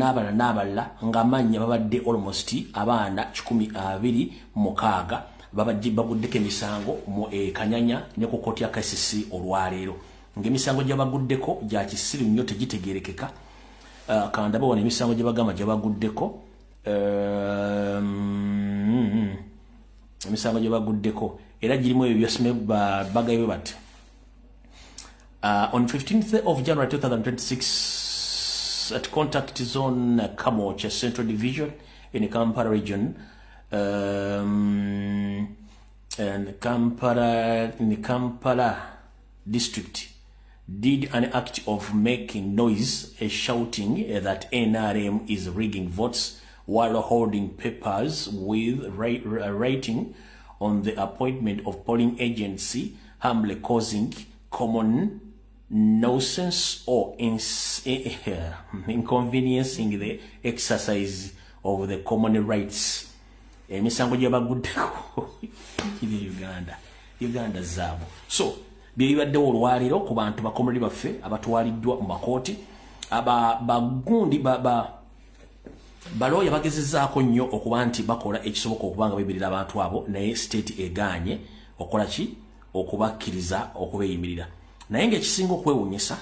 ngamanya babadde almost abaana 126 babajje baguddeko emisango mu Kanyanya ne ku koti ya KCC olwaleero ngemisango gyabaguddeko gya kisiru nnyo tegitegerekeka kanda bawone emisango gyabagama gyabaguddeko emisango gyabaguddeko era girimu ebyo byasime bagayo bat on 15th of January 2026 at contact zone Kamocha Central Division in the Kampala region and Kampala in the Kampala district did an act of making noise shouting that NRM is rigging votes while holding papers with writing on the appointment of polling agency, humbly causing common nuisance or inconveniencing the exercise of the common rights. Emisango gyabaguddeko Uganda zaabo. So byebadde olwaliro ku bantu bakomoli baffe abatwaliddwa mu makooti bagundi baloya bagezezaako nnyo okuba nti bakola ekisoboka okubanga beeberera abantu abo naye state eganye okola ki okubakkiriza okubeeyimirira naye ng'ekisinga okwewuunyisa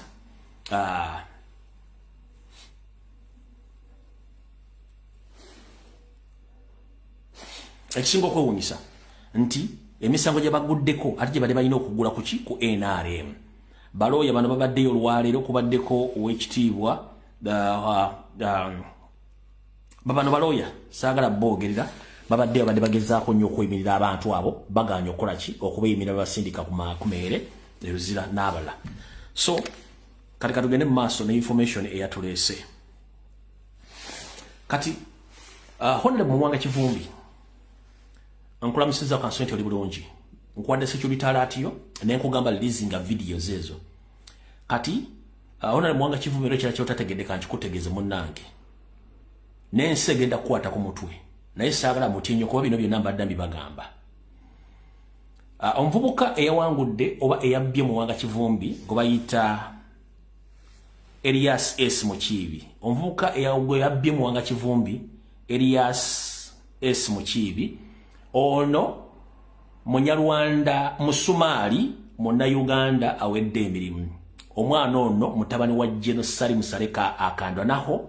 nti emisango gyabaguddeko ate gye bali balina okugula ku ki ku NRM baloya bano babaddeyo olwaleero kubaddeko ow'ekitiibwa babano baloya saagala boogerera babaddeyo badde bagezaako nnyo okweyimirira abantu abo baganya okukola ki okubeeyimirira babasindika ku meere eruzira n'abala. So kati katugende mu maaso ne information eyatuleese kati Honorable Mwanga Kivumbi nkulamusiza kansonti oli bulungi nkwadde security alert yo nenkugamba leasinga videos ezo kati Honorable Mwanga Kivumbi ekira kyotategedde kankikutegeeze munnange nensi egenda kukwata ku mutwe naye saagala mutinyo kuba bino byonna mbadde mbibagamba. Omuvubuka eyawangudde oba eyabbye Mwanga Kivumbi gwe bayita Elias S. Mukiibi. Omuvubuka eyabbye Mwanga Kivumbi Elias S. Mukiibi ono Munyarwanda Musumaali Munnayuganda awedde emirimu. Omwana ono mutabani wa Jeno Salim Saleka akandwa naho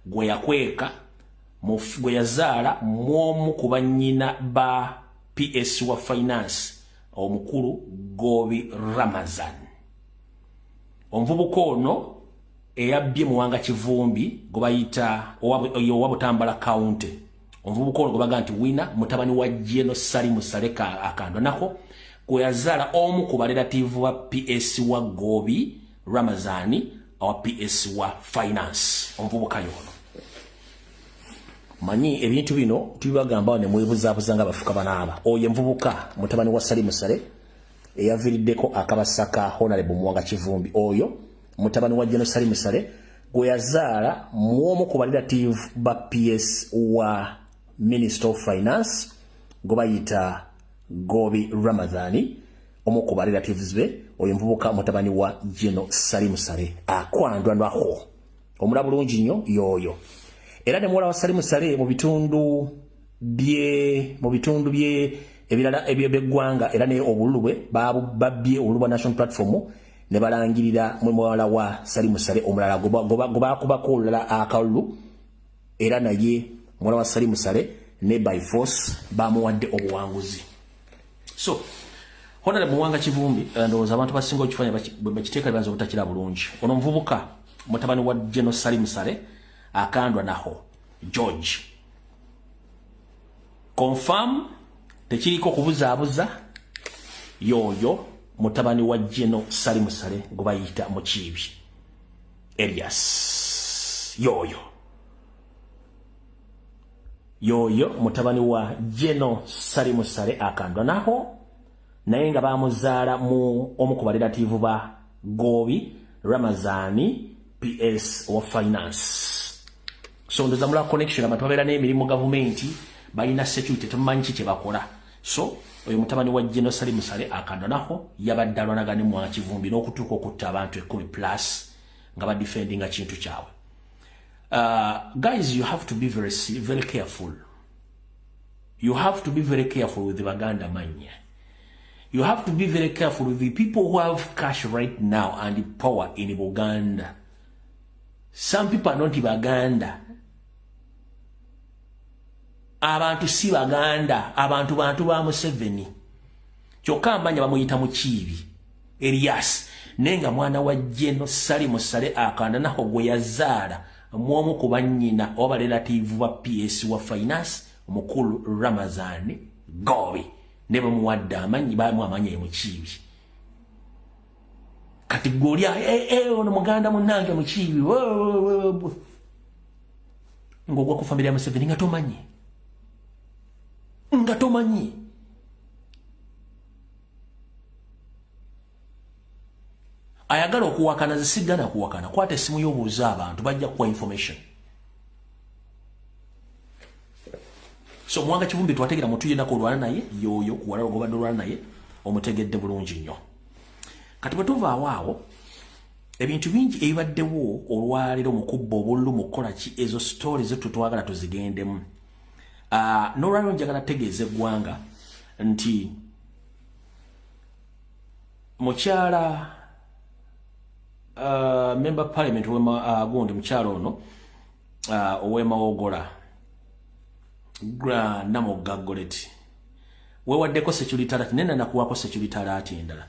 gwe yakweka gwe yazaala mwomu ku bannyina ba PS wa finance omukulu Gobi Ramazan. Omuvubuka ono eyabbye Mwanga Kivumbi gwe bayita owa Butambala County. Omuvubuka ono gwe baga nti wina mutabani wa Jeno Salim Saleka akandwa naho gwe yazaala omu ku barelative wa PS wa Gobi Ramazani our PS wa finance omuvubuka yono manyi ebintu bino tubagamba ne mwebuzabuza nga bafuka banaba oye mvubuka mutabani wa Salimu Sale eyavirideko akabasaka Honorable Muwanga Kivumbi oyo mutabani wa General Salimu Sale gwe yazaala muomu ku relative ba PS wa Minister of Finance go bayita Gobi Ramadhani omu ku relatives be oyo mvubuka mutabani wa General Salimu Sale akwandwa ndwaho omula bulungi nnyo yoyo era ne muwala wa Salimu Sale mu bitundu bye ebirala ebyeggwanga era ne obulubwe babye obulubwa National Platform ne balangirira mu muwala wa Salimu Sale omulala gobakubako olulala akalulu era naye muwala wa Salimu Sale ne by force bamuwadde obuwanguzi. So Honorable Muwanga Kivumbi ndowooza abantu basinga okifanya bakiteeka banza obutakira bulungi ono muvubuka mutabani wa General Salimu Sale akandwa naho George confirm tekiriko kubuzaabuza yoyo mutabani wa General Salimu Sale go bayita Mukibi Elias yoyo mutabani wa General Salimu Sale akandwa naho naye nga bamuzaala mu omu ku relative ba Gobi Ramazani PS wa finance. So ndoza mula connection abantu babera n'emirimu government balina security tumanyi kye bakola. So oyo mutabani wa General Salimu Sale akandwa naho yabaddalwanagane mu Kivumbi n'okutuuka okutta abantu 10+ nga ba defendinga kintu kyawe. Guys, you have to be very careful. You have to be very careful with the Baganda mania. You have to be very careful with the people who have cash right now and the power in Uganda. Some people are not Baganda. Abantu si Baganda, abantu ba Museveni. Kyokka mbanya bamuyita Mukibi Elias nenga mwana wa General Salimu Sale akanda naho gwe yazaala mwomu ku bannyina oba relative wa PS wa finance omukulu Ramazani Gobi ne bamuwadde amanyi bamuamanya Mukibi kati golya ono muganda munnange Mukibi ngogwa ku familia ya Museveni nga tomanyi ayagala okuwakana zisigana kuwakana kwata essimu y'obuuza abantu bajja kuwa information. So Muwanga Kivumbi twategera mutuje nako olwana naye yoyo kuwala ogobadde olwana naye omutegedde bulungi nnyo. Kati bwe tuva awaawo ebintu bingi ebibaddewo olwaleero mu kubba obululu mu kukola ki ezo stories zetu twagala tuzigendemu. N'olwaliro njagala tegeeza eggwanga nti mukyala member parliament gundi mukyalo ono owema wogola Namugga Goretti wewaddeko security alert nena nakuwako security alert endala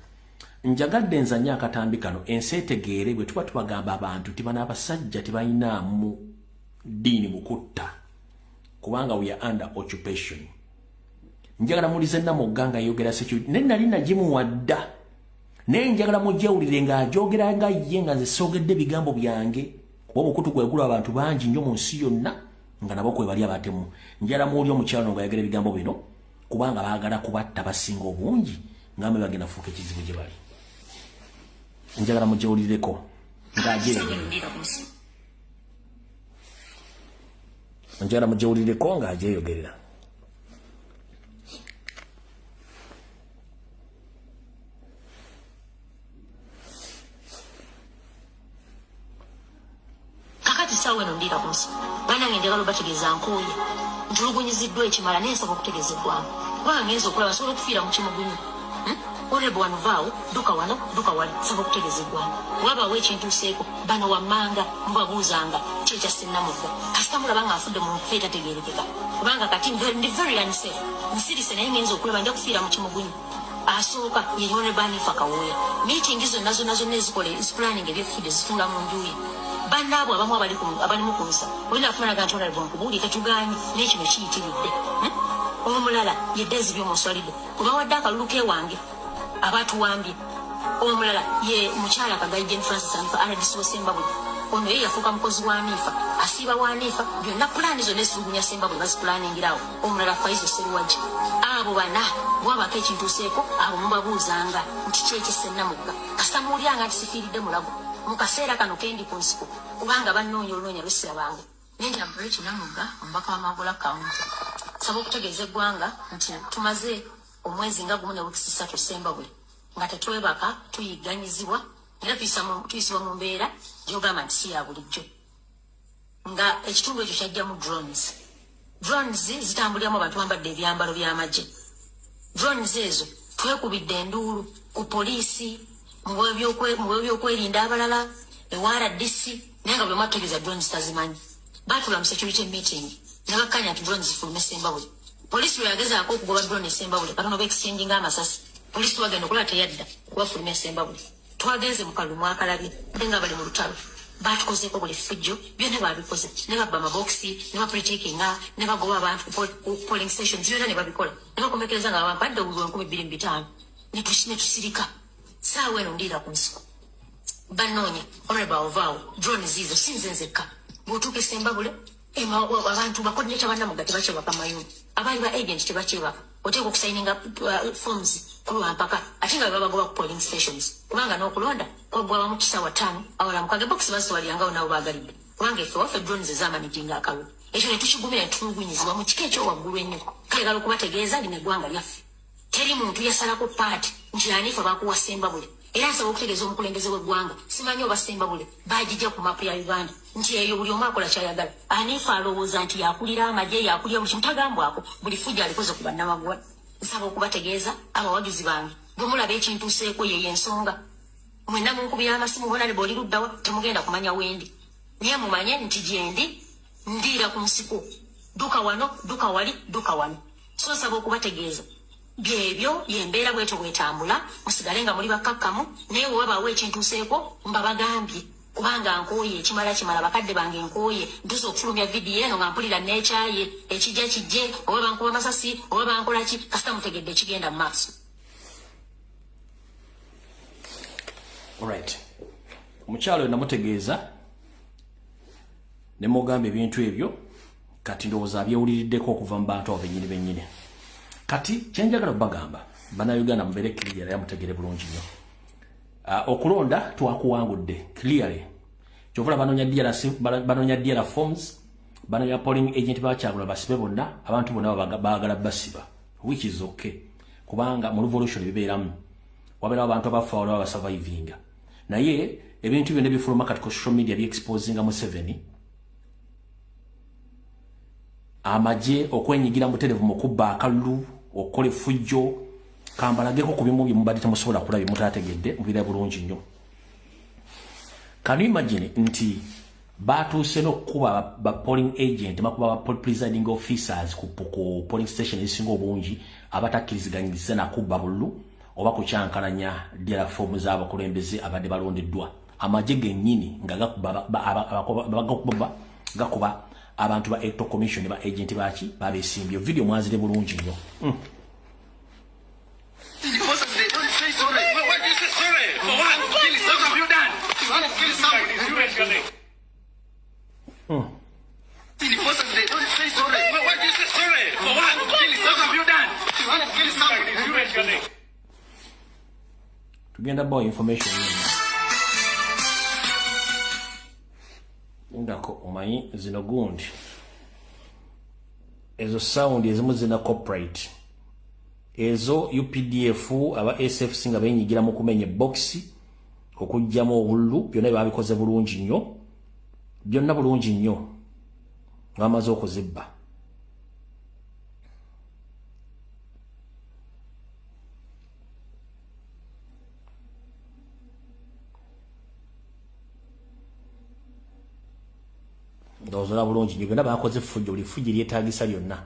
njagadde nzanye akatambi kano ensi etegeere bwe tuba tubagamba abantu tibana abasajja tibalina mu dini mukutta kubanga we are under occupation. Njagala mulize Namugga nga yogera security nena lina jimu wadda nenjagala mujjawulire nga ajogera nga ye nga nze soogedde bigambo byange kuba obukutu gwegula abantu bangi nnyo mu nsi yonna nga nabo kwe bali abatemu. Njagala muuli omukyalo nga yogera ebigambo bino kubanga baagala kubatta basinga obungi ngambe bagenda fuuka ekizibu gye bali. Njagala mujjawulireko ng'ajeyogerera. Sawe no ndira bosi bana ngendegalo bategeza nkoye ntulugunyiziddwa ekimala nensa okutegezebwa kubanga ngenzo okulaba basobola okufiira mu kimugunyu ore bwanu vaawo duka wano duka wali saba okutegezebwa waba wekintu seeko bano wamanga mbabuuzanga kyekya Namugga kasita mulaba nga afudde mu nfeeta tegeerekeka kubanga kati ndi very unsafe nsirise naye ngenzo okulaba nja kufiira mu kimugunyu. Asooka yeyone Banifa Kawoya meeting izo nazo nezikola planning ebyefudde zitunda mu njuyi banabo abamu abali mu kunsa olina afuna gantu olali bwankubuli tetuganye n'ekino kiyitiridde omulala yeddezi by'omuswalidde kuba wadde akalulu kewange abatuwambye omulala ye mukyala Kagayi Jane Francis Anifa RDC Sembabule ono ye yafuuka mukozi wa Anifa asiiba wa Anifa byonna pulaani zonna ezitulugunya Sembabule bazipulaaningirawo omulala Faizo Seruwaji abo bana bwabako ekintuuseeko abo mubabuuzanga nti kyekisa Namugga kasita muwulyanga nti sifiiridde mulago mu kaseera kano kendi ku nsiko kubanga bannoonya olunoonya lwesirabanga nenja Breach Namugga omubaka w'Amagula County saba okutegeeza eggwanga nti tumaze omwezi nga gumu ne wiiki 3 Sembabule nga tetwebaka tuyiganyizibwa era tuyisibwa mu mbeera gy'ogamba nti si ya bulijjo nga ekitundu ekyo kyajjamu drones zitambuliramu abantu bambadde ebyambalo by'amagye drones ezo twekubidde enduulu ku poliisi mu byokwerinda abalala ewa RDC naye nga bwe mwategeeza drones tazimanyi baatula mu security meeting ne bakkanya nti drones zifulume Sembabule poliisi lwe yagezaako okugoba drone Sembabule katono ba-exchange ng'amasasi poliisi twagenda okulaba teyadda kubafulumya Sembabule twagenze mu kalulu akalabye ate nga bali mu lutalo baatukozeeko buli ffujjo byonna baabikoze ne babba amabokisi ne bapretakinga ne bagoba abantu ku polling stations byonna ne babikola ne bakomekereza nga bampadde obululu 25 ne tusirika saawa eno ndiira ku nsiko bannoonya honorable ovaawo drone ziizo sinze nzekka bw'otuuka Sembabule abantu bakodineta bannamugga tebakyebaka mayumba abaali ba agent tebakyebaka oteeka okusayininga forms ku lwampaka ate nga babagoba ku polling stations kubanga n'okulonda kwaggwabamu kisaawa 5 awala mukage bokisi bazitwalirangawo nabo baagalidde kubanga effe waffe drones ez'amaniginga akalulu ekyo ne tukigumira ne tutulugunyizibwa mu kika ekyowaggulu ennyo kale gala okubategeeza lino eggwanga lyaffe teri muntu yasalako paati nti Anifa bakuwa Sembabule era nsaba okutegeeza omukulembeze w'eggwanga simanyi oba Sembabule baagijja ku maapu ya Uganda nti eyo buli omu akola kyayagala Anifa alowooza nti yakulira amagye yakulira buli kimu tagambwako buli fujja alikoze ku bannamagwa nsaba okubategeeza abawagizi bange bwe mulaba ekintuuseeko yeyo ensonga mwenna munkubira amasimu bona ne bwoli luddawa temugenda kumanya wendi naye mumanye nti gyendi ndiira ku nsiko duka wano duka wali duka wano so nsaba okubategeeza byebyo yembeera bwetyo bwetambula musigale nga muli bakkakkamu naye wewabaawo ekintuuseeko mbabagambye kubanga nkooye kimala bakadde bange nkooye ntuusa okufulumya vidiyo eno nga mpulira n'ekyaye ekijja kijje oba bankuba masasi oba bankola ki kasita mutegedde ekigenda mu maaso. Alright, omukyalo namutegeeza ne mugamba ebintu ebyo kati ndowooza abyewuliriddeko okuva mu bantu abo bennyini kati kyenjagala bagamba bannayuganda mubeere clear era mutegere bulungi nnyo. Okulonda twakuwangudde clearly kyovula banonya DRA forms banonya polling agent bakyagula basibe bonna abantu bonna baagala basiba which is okay kubanga mu revolution bibeeramu wabeerawo abantu abafa waliwo abasurvivinga naye ebintu byonna bifuluma kati ku social media byexposinga Museveni amagye okwenyigira muterevu mu kubba akalulu okukola effujjo kambalageko ku bimu bye mubadde temusobola kulabye mutaategedde mubira bulungi nnyo. Can you imagine nti batuuse n'okukuba ba polling agent bakuba ba presiding officers ku polling station ezisinga obungi abatakkiriziganyiriza nakubba bululu oba kukyankalanya DRA fomu z'abakulembeze abadde balondeddwa amagye gennyini nga gakuba abantu ba electoral commission ba agent baki babesimbye video mwazire bulungi nnyo. Tugenda boy information ndako omanyi zino gundi ezo sound ezimu zina corporate ezo UPDF aba SF singa benyigira mu kumenya boxi okujjamo obululu byonna babikoze bulungi nnyo byonna bulungi nnyo ngamaze okuzibba. Ndowooza bulungi nnyo byonna bakoze effujjo buli ffujjo lyetaagisa lyonna.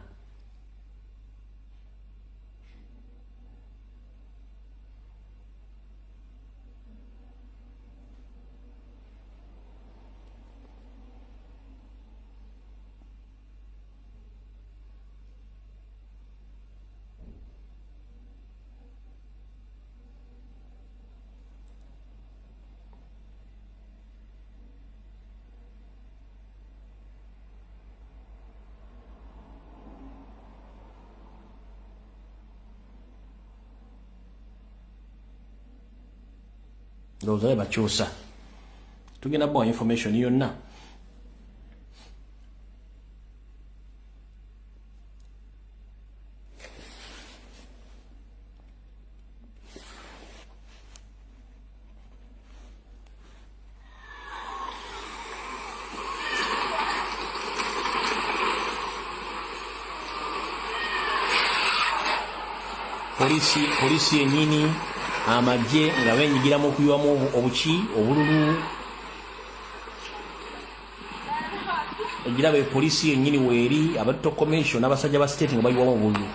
ndowooza bakyusa tugenda bawa information yonna. Polisi yenyini amagye nga benyigira mu kuyiwamu obuki obululu egira be polisi yenyini weeri abatto commission abasajja ba state nga bayiwamu obululu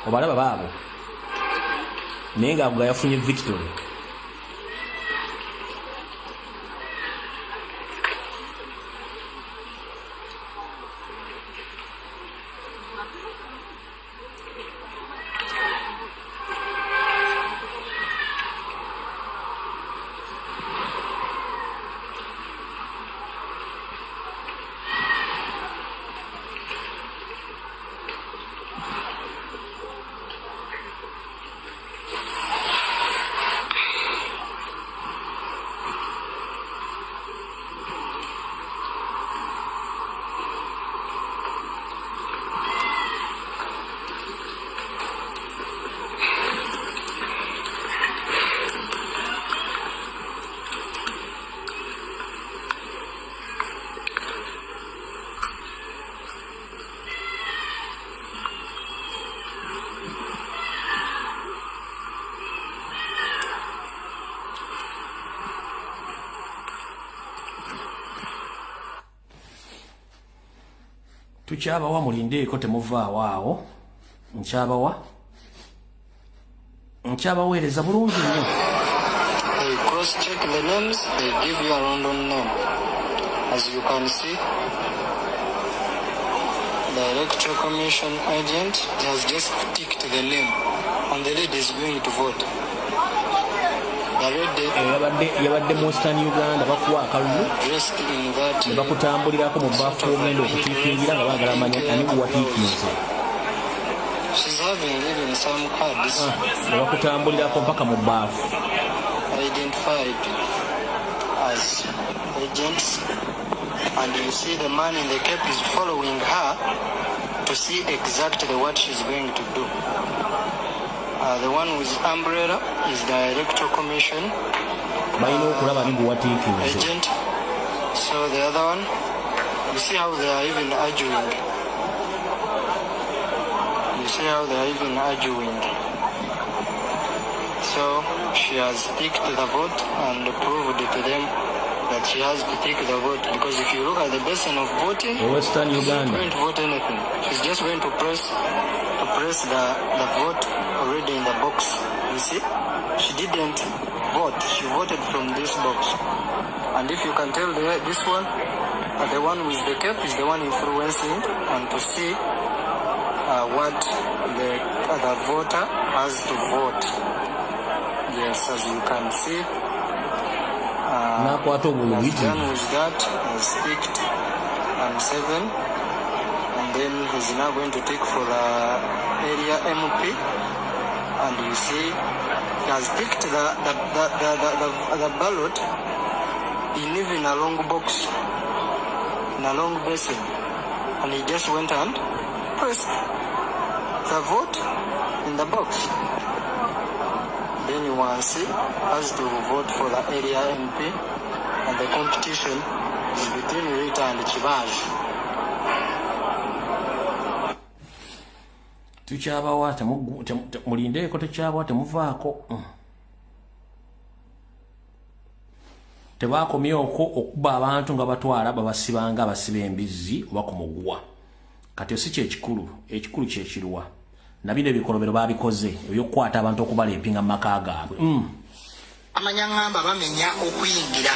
obalaba baabo naye nga avuga yafunye victory. Tukyabawa mulindeeko temuvaawo awo nkyabaweereza bulungi nnyo. They cross check the names, they give you a random name. As you can see, the electoral commission agent has just ticked the name and the lady is going to vote. Yabadde mu Western Uganda bakuwa akalulu ne bakutambulirako mu baafu ogenda okutiikingira nga baagala amanya ani kuwatiikinze. She's having even some cards. Ne bakutambulirako mpaka mu baafu. Identified as agents, and you see the man in the cape is following her to see exactly what she's going to do. The one with umbrella is the electoral commission agent. So the other one, you see how they are even arguing. So she has ticked the vote and proved to them that she has to take the vote, because if you look at the basin of voting, Western Uganda, she's not going to vote anything. She's just going to press the vote already in the box. You see, she didn't vote, she voted from this box. And if you can tell this one, the one with the cap is the one influencing and to see what the voter has to vote. Yes, as you can see, has done with that, has ticked and 7, and then he's now going to take for the area MP, and you see he has ticked the ballot in even a long box, in a long basin, and he just went and pressed the vote in the box. Then you want to see has to vote for the area MP, and the competition is between Rita and Chivaj. Tukyabawa mulindeeko tukyabawa temuvaako. Tebaakomyeko okuba abantu nga batwala babasibanga abasiba embizzi oba ku muguwa. Kati si kyekikulu, ekikulu kyekirwa. Nabino ebikolobero babikoze ebyokukwata abantu okubaleepinga mu maka gaabwe. Amanyangamba bamenya okuyingira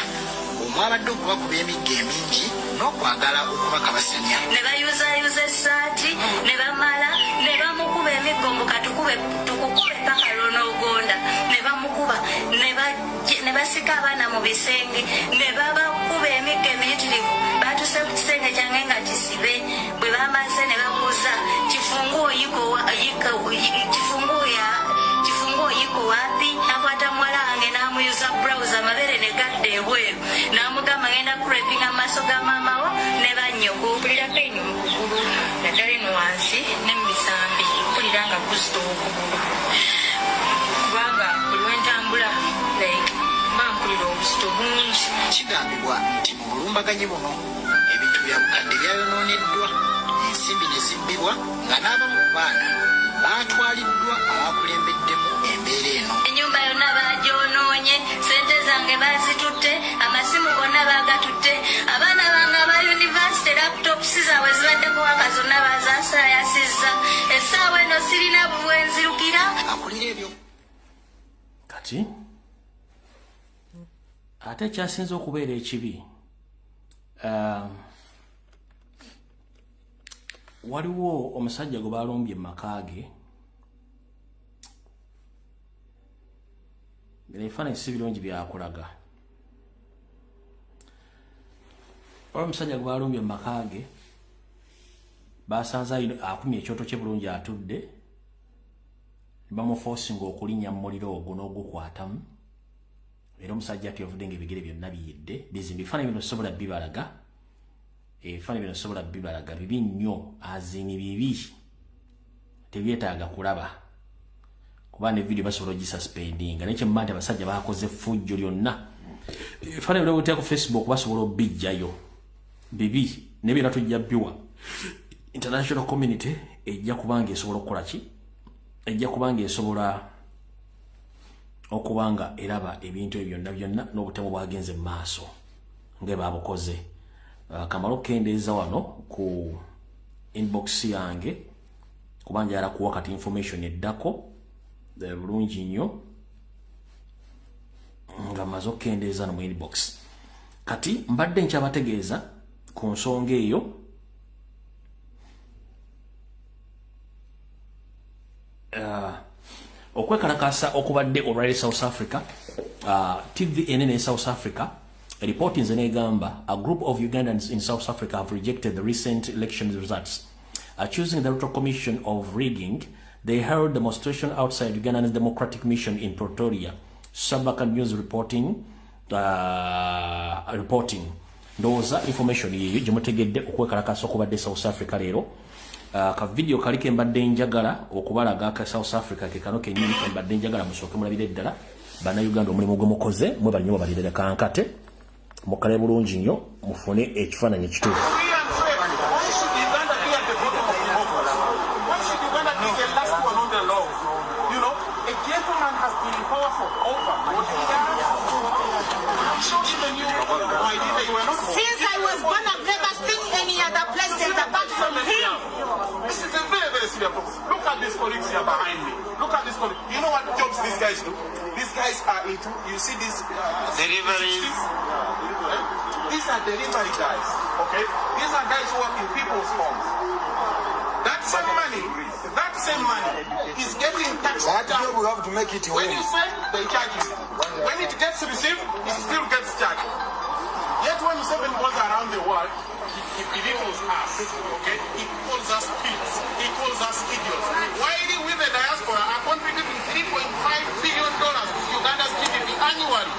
omwabadde okubakuba emigga emingi n'okwagala okubakabasanya. Ne bayuzayuza essaati ne bamala ne bamukuba emiggongo katukube tukukube paka Lonoogonda ne bamukuba ne basika abaana mu bisenge ne babakuba emigga emiyitirivu batuse ku kisenge kyange nga kisibe bwe bamaze ne babuuza kifunguo yiko wapi? obuzito okugulu kubanga buli wentambula bampulira obuzito bungi. Kigambibwa nti mu bulumbaganyi buno ebintu bya bukadde byayonooneddwa, ensimbi ne zibbibwa nga n'abamu ku baana baatwaliddwa abakulembeddemu embeera eno. Ennyumba yonna bagyonoonye, sente zange bazitutte, amasimu gonna bagatutte, abaana bange aba yunivasite laputopusi zaabwe zibaddeko waka zonna bazasaayasizza. Essaawa eno sirina bwe nzirukira. Akulira ebyo kati ate ekyasinza okubeera ekibi waliwo omusajja gwe balumbye mumaka ge, ebifaananyi si birungi byakulaga. Waliwo omusajja gwe balumbye mumaka ge, basanze akumye ekyoto kye bulungi atudde, bamuforcinga okulinnya mu muliro ogwo n'ogukwatamu, era omusajja ati yavudde ng'ebigere byonna biyidde bizimba. Ebifaananyi bino sobola bibalaga, ebifaananyi bino sobola bibalaga, bibi nnyo, azini bibi, tebyetaaga kulaba kuba ne video basobola ogisuspendinga. Naye kyemma nti abasajja bakoze effujjo lyonna. Ebifaananyi bino biteeka ku Facebook basobola obbijjayo, bibi ne byonna tujja bbiwa. International community ejja kubanga esobola okukola ki? Ejja kubanga esobola okubanga eraba ebintu ebyo byonna n'obutemu bwagenze mu maaso nga babukoze. Kamalo kendeeza wano ku inbox yange kuba njagala kuwa kati information eddako bulungi nnyo nga maze okkendeeza no mu inbox. Kati mbadde nkyabategeeza ku nsonga eyo okwekalakasa okubadde olwali South Africa. TV enene South Africa reporting zenegamba a group of Ugandans in South Africa have rejected the recent election results, accusing the Electoral Commission of rigging. They held demonstration outside Uganda's Democratic Mission in Pretoria. Sabaka News reporting ndoza information yeyo gyemutegedde okwekalakasa okubadde South Africa leero. Ka video kaliko mbadde njagala okubalaga ka South Africa ke kano kenyini mbadde njagala musooke mulabire ddala bana Uganda omulimu gwe mukoze mwe bali nyo balire kankate mukale bulungi nnyo mufune ekifaananyi ekituufu. Since I was born, I've never seen any other president apart from him. This is a very, very serious problem. Look at these colleagues here behind me. Look at these colleagues. You know what jobs these guys do? These guys are into, you see these deliveries. These are delivery guys, okay? These are guys who work in people's homes. That same money is getting taxed down. We have to make it when you send, they charge you. When it gets received, it still gets charged. Yet when Museveni goes around the world, he belittles us, okay? He calls us kids. He calls us idiots. Why we the diaspora are contributing $3.5 billion to Uganda's GDP annually?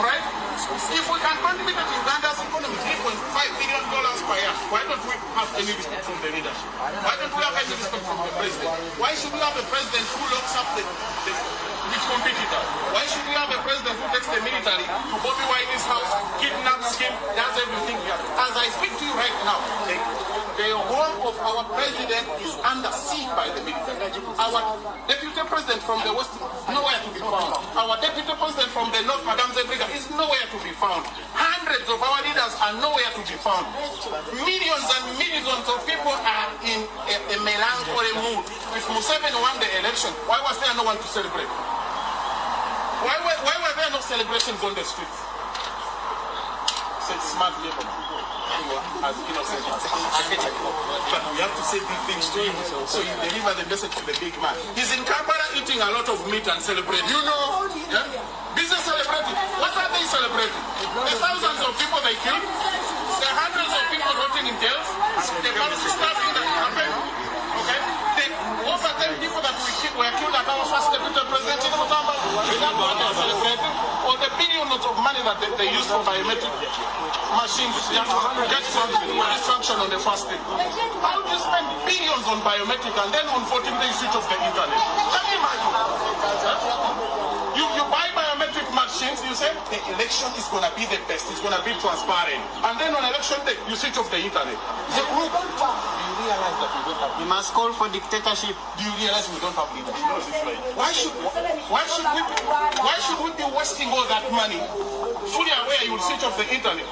Right? If we can contribute to Uganda's economy $3.5 billion per year, why don't we have any respect from the leadership? Why don't we have any respect from the president? Why should we have a president who locks up his competitor? Why should we have a president who takes the military to Bobby Wine's house, kidnaps him, does everything here? As I speak to you right now, the home of our president is under siege by the military. Our deputy president from the west is nowhere to be found. Our deputy president from the north, Madame Zebriga, is nowhere to be found. Hundreds of our leaders are nowhere to be found. Millions and millions of people are in a melancholy mood. If Museveni won the election, why was there no one to celebrate? Why were there no celebrations on the streets? Said smart labor. As innocent. But we have to say big things to him so you deliver the message to the big man. He's in Kampala eating a lot of meat and celebrating. You know, yeah? Business celebrating. What are they celebrating? The thousands of people they killed, the hundreds of people rotting in jails, the mass stabbing that happened. Okay? The over 10 people that we were killed at our first deputy president in Mutamba. Is that what they are celebrating? Or the billions of money that they use for biometric machines just to get dysfunction on the first day? How do you spend billions on biometric and then on 14 days switch off the internet? Can you imagine? You buy biometric machines, you say the election is going to be the best, it's going to be transparent. And then on election day, you switch off the internet. The group, do you realize that we don't have? You must call for dictatorship. Do you realize we don't have leadership? Why should we be wasting all that money? Fully aware you will switch off the internet.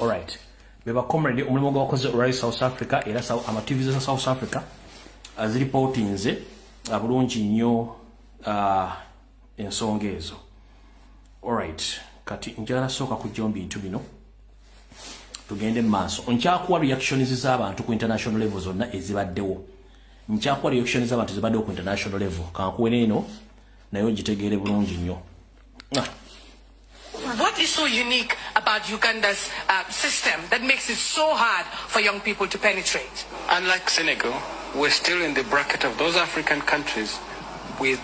All right. Beba comrade omulimu gwakoze right South Africa era ama TVs za South Africa aziripotinze abulungi nnyo ensonga ezo. All right. Kati njala soka kujja bintu bino tugende maaso onchakuwa reactions z'abantu ku international level zonna ezibaddewo nchakuwa reactions z'abantu ezibaddewo ku international level kankuwe eno nayo gitegeere bulungi nnyo. What is so unique about Uganda's system that makes it so hard for young people to penetrate? Unlike Senegal, we're still in the bracket of those African countries with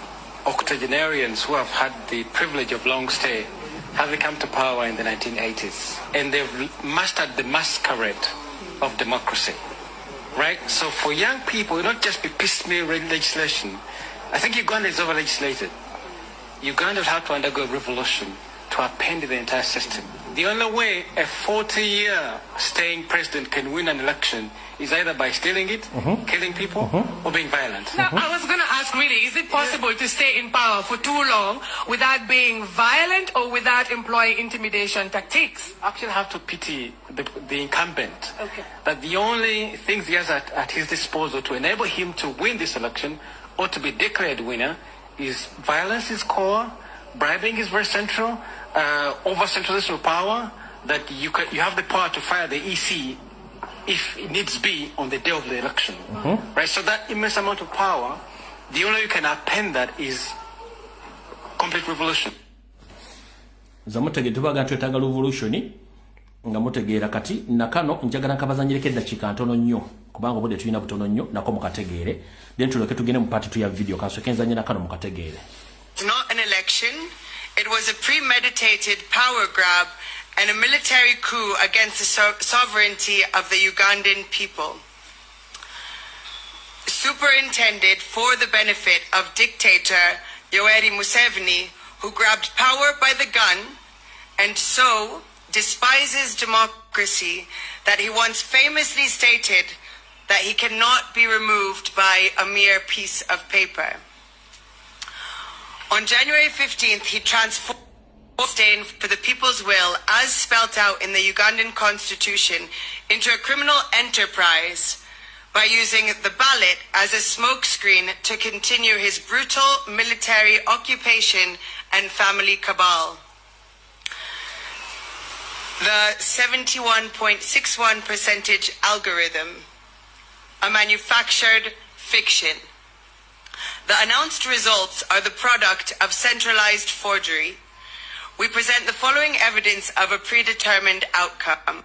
octogenarians who have had the privilege of long stay, having come to power in the 1980s. And they've mastered the masquerade of democracy, right? So for young people, not just be piecemeal legislation. I think Uganda is over-legislated. Uganda will have to undergo a revolution to append the entire system. The only way a 40-year staying president can win an election is either by stealing it, killing people, or being violent. Now, I was going to ask, really, is it possible to stay in power for too long without being violent or without employing intimidation tactics? Actually, I have to pity the incumbent. Okay. That the only things he has at his disposal to enable him to win this election or to be declared winner is violence is core, bribing is very central, over-centralization of power, that you have the power to fire the EC if it needs be on the day of the election. Right? So that immense amount of power, the only way you can append that is complete revolution. Zamutege tubaga twetaga revolution nga mutegeera kati nakano njagala nkabazanyireke eddakiika ntono nnyo kubanga obudde tulina butono nnyo nako mukategeere then tuleke tugende mu part 2 ya video kansokenzanye nakano mukategeere. It's not an election. It was a premeditated power grab and a military coup against the sovereignty of the Ugandan people. Superintended for the benefit of dictator Yoweri Museveni, who grabbed power by the gun and so despises democracy that he once famously stated that he cannot be removed by a mere piece of paper. On January 15th, he transformed staying for the people's will, as spelt out in the Ugandan constitution, into a criminal enterprise by using the ballot as a smokescreen to continue his brutal military occupation and family cabal. The 71.61% algorithm, a manufactured fiction. The announced results are the product of centralized forgery. We present the following evidence of a predetermined outcome.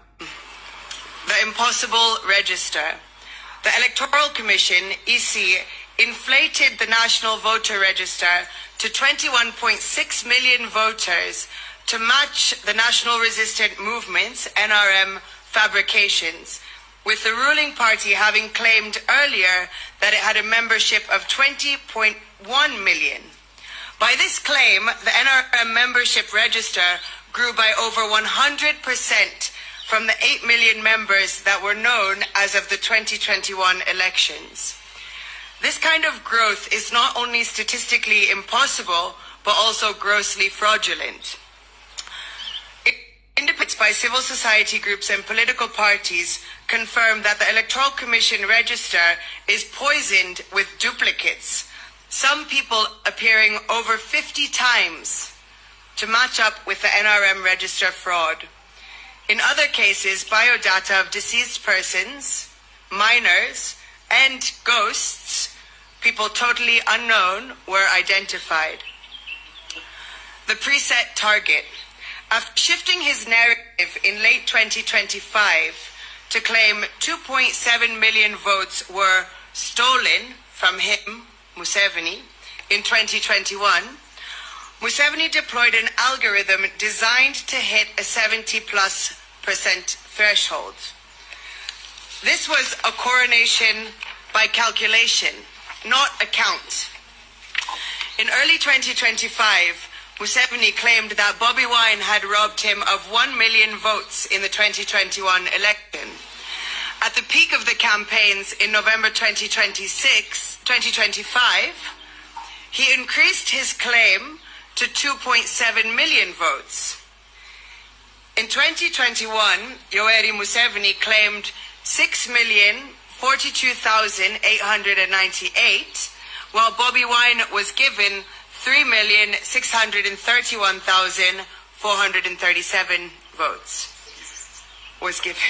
The impossible register. The Electoral Commission, EC, inflated the National Voter Register to 21.6 million voters to match the National Resistant Movement's, NRM, fabrications, with the ruling party having claimed earlier that it had a membership of 20.1 million. By this claim, the NRM membership register grew by over 100% from the 8 million members that were known as of the 2021 elections. This kind of growth is not only statistically impossible, but also grossly fraudulent. Independents by civil society groups and political parties confirm that the Electoral Commission register is poisoned with duplicates, some people appearing over 50 times to match up with the NRM register fraud. In other cases, biodata of deceased persons, minors, and ghosts, people totally unknown, were identified. The preset target. After shifting his narrative in late 2025 to claim 2.7 million votes were stolen from him, Museveni, in 2021, Museveni deployed an algorithm designed to hit a 70+% threshold. This was a coronation by calculation, not a count. In early 2025, Museveni claimed that Bobby Wine had robbed him of 1 million votes in the 2021 election. At the peak of the campaigns in November 2025, he increased his claim to 2.7 million votes. In 2021, Yoweri Museveni claimed 6,042,898, while Bobby Wine was given 3,631,437 votes. Was given.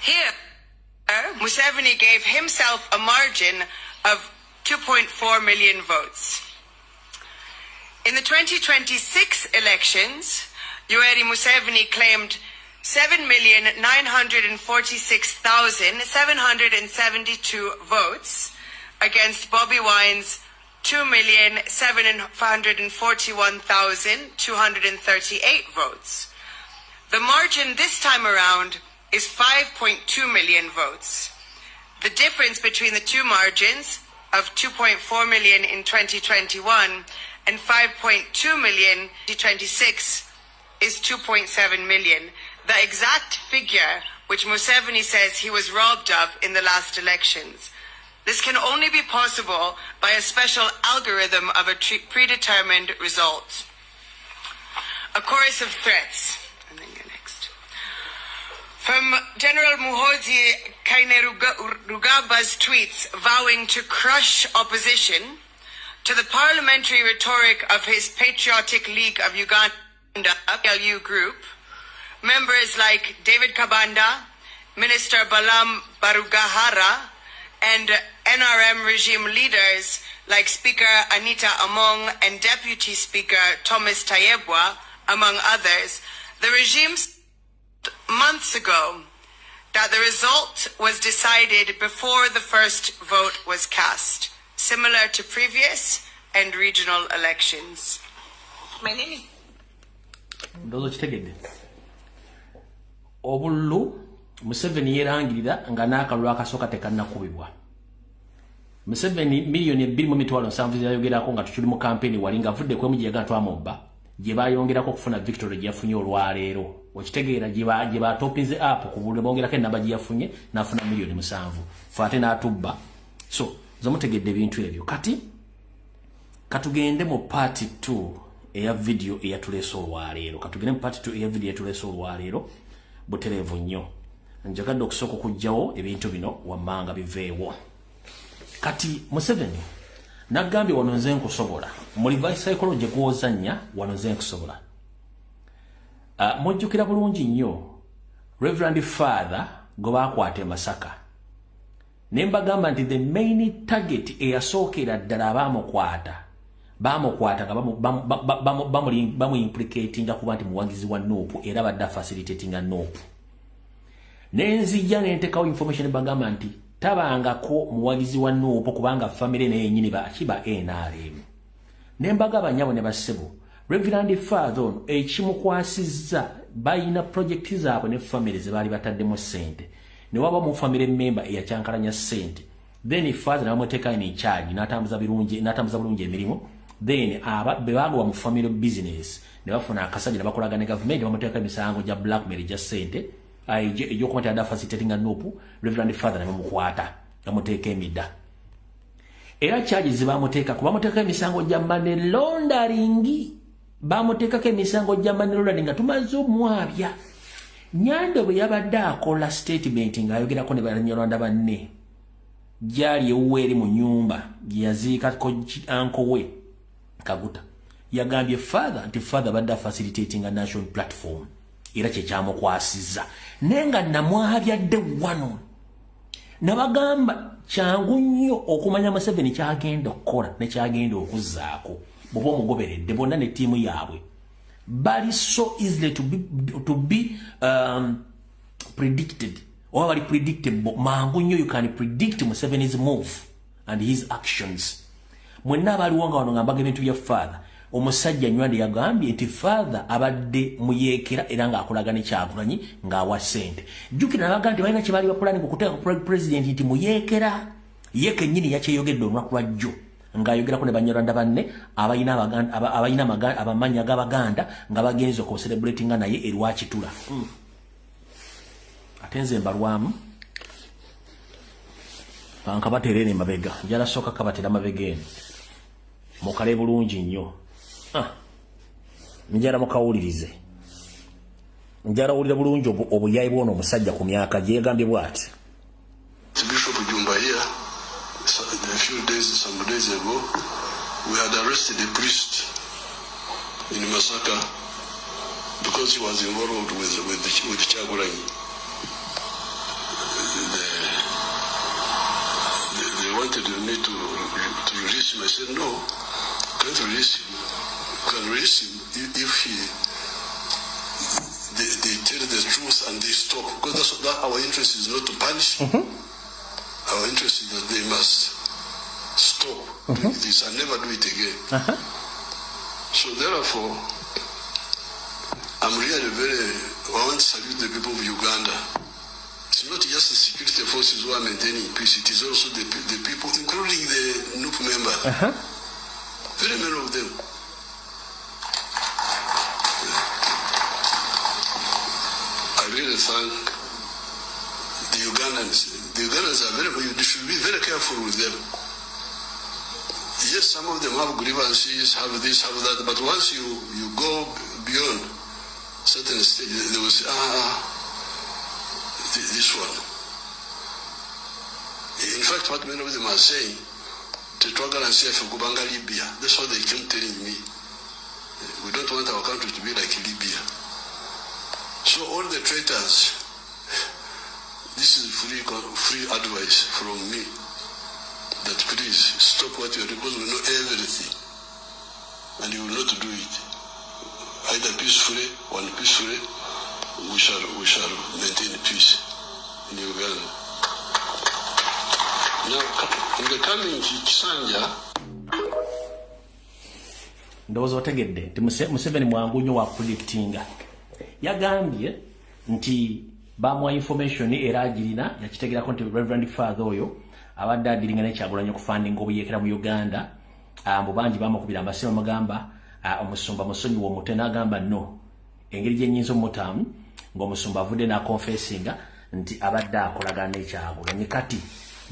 Here, Museveni gave himself a margin of 2.4 million votes. In the 2026 elections, Yoweri Museveni claimed 7,946,772 votes against Bobby Wine's 2,741,238 votes. The margin this time around is 5.2 million votes. The difference between the two margins of 2.4 million in 2021 and 5.2 million in 2026 is 2.7 million, the exact figure which Museveni says he was robbed of in the last elections. This can only be possible by a special algorithm of a predetermined result. A chorus of threats. And then go next. From General Muhoozi Kainerugaba's tweets vowing to crush opposition, to the parliamentary rhetoric of his Patriotic League of Uganda PLU group, members like David Kabanda, Minister Balam Barugahara, and NRM regime leaders like Speaker Anita Among and Deputy Speaker Thomas Tayebwa, among others, the regime months ago that the result was decided before the first vote was cast, similar to previous and regional elections. My name is Obullu Museveni yerangirira nga n'akalulu akasooka tekannakubibwa. Museveni miliyoni 2.7 yayogerako nga tukiri mu kampeni wali nga avudde ku emujiyaga twamubba gye bayongerako okufuna victory gye yafunye olwaleero. Okitegeera gye batopinze up ku bululu bongerako ennamba gye yafunye n'afuna miliyoni 7. Fate n'atubba. So zomutegedde ebintu ebyo. Kati katugende mu part 2 eya video eyatuleese olwaleero. Katugende mu part 2 eya video eyatuleese olwaleero. Butereevu nnyo. Njagadde okusooka okujjawo ebintu bino wammanga biveewo. Kati Museveni nagambye wano nze nkusobola. Mu reverse psychology gw'ozannya wano nze nkusobola. Mujjukira bulungi nnyo Reverend Father gwe baakwata e Masaka. Ne mbagamba nti the main target eyasookera ddala abamukwata nga bamu implicatinga kuba nti muwangizi wa Nuupu era badda facilitatinga Nuupu. Nenzijja nentekawo information bagamba nti tabangako muwangizi wa Nuupu kubanga family naye nyini bakiba NRM. Nembagaba nyabo ne basebo Reverend Father ono ekimukwasizza bayina project zaabwe ne family ze bali bataddemu sente. Ne waba mu family member eyakyankalanya sente. Then Father namuteka in charge n'atambuza bulungi emirimu. Then bebagwa mu family business ne bafuna akasajja ne bakolagana ne government bamuteka emisango gya blackmail gya sente eyokuba adda facilitatinga Nuupu. Reverend Father ne bamukwata bamuteeka emidda era charges bamuteeka kuba bamuteeka emisango gya money laundering. Bamuteekako emisango gya money laundering nga tumaze omwabya. Nyando bwe yabadde akola statement ng'ayogerako ne Banyarwanda banne gyali ewuweeri mu nnyumba gye yaziikako anko we Kaguta, yagambye Father nti Father badda facilitating a national platform era kye kyamukwasizza nenga namwabyadde wano nabagamba kyangu nnyo okumanya Museveni kyagenda okukola ne kyagenda okuzzaako bw'oba omugoberedde bonna ne ttiimu yaabwe bali so easily to be predicted oba bali predictable mangu nnyo. You can predict Museveni's move and his actions. Mwenna abaliwo nga wano ng'ambaga ebintu bya father, omusajja Nywandi yagambye nti father abadde muyeekera era ng'akolaga ne Kyagulanyi ng'awa ssente. Jjukira n'abaga nti balina kye baali bakolani okuteeka ku president nti muyeekera. Ye kennyini yakyeyogedde olunaku lwa jjo ng'ayogerako ne Banyarwanda banne abalina abamanya g'Abaganda nga bagenze okucelebratinga naye erwakitula. Ate nze mbalwamu bankabateera eno emabega, njala sooka kabatera mabega eno mukale bulungi nnyo. Njala mukawulirize, njala wulira bulungi obuyayi bw'ono omusajja ku myaka gye yegambye bw'ati. Bishop Jumba here, some days ago, we had arrested a priest in Masaka because he was involved with Kyagulanyi. They wanted me to release him. I said, no, can't release him. Can release him if they tell the truth and they stop. Because that our interest is not to punish. Our interest is that they must stop doing this and never do it again. So therefore, I'm really I want to salute the people of Uganda. It's not just the security forces who are maintaining peace, it is also the people, including the NUP members. Very many of them. I really thank the Ugandans. The Ugandans are you should be very careful with them. Yes, some of them have grievances, have this, have that, but once you go beyond certain stage, they will say, this one. In fact, what many of them are saying, Tetwagala and Sefu Kubanga Libya, that's what they keep telling me. We don't want our country to be like Libya. So all the traitors, this is free advice from me, that please stop what you are doing, because we know everything, and you will not do it. Either peacefully or unpeacefully, we shall maintain peace in Uganda. Now, in the coming Kisanja, ndowooza otegedde nti Museveni mwangu nnyo wa predictinga. Yagambye nti bamuwa information era agirina yakitegerako nti Reverend Father oyo abadde adiringa ne Kyagulanyi okufandinga obuyeekera mu Uganda. Mbu bangi bamukubira amasimu amagamba omusumba musonyiwa omutwe n'agamba no, engeri gye nnyinza omutamu ng'omusumba avudde n'akonfesinga nti abadde akolagana ne Kyagulanyi. Kati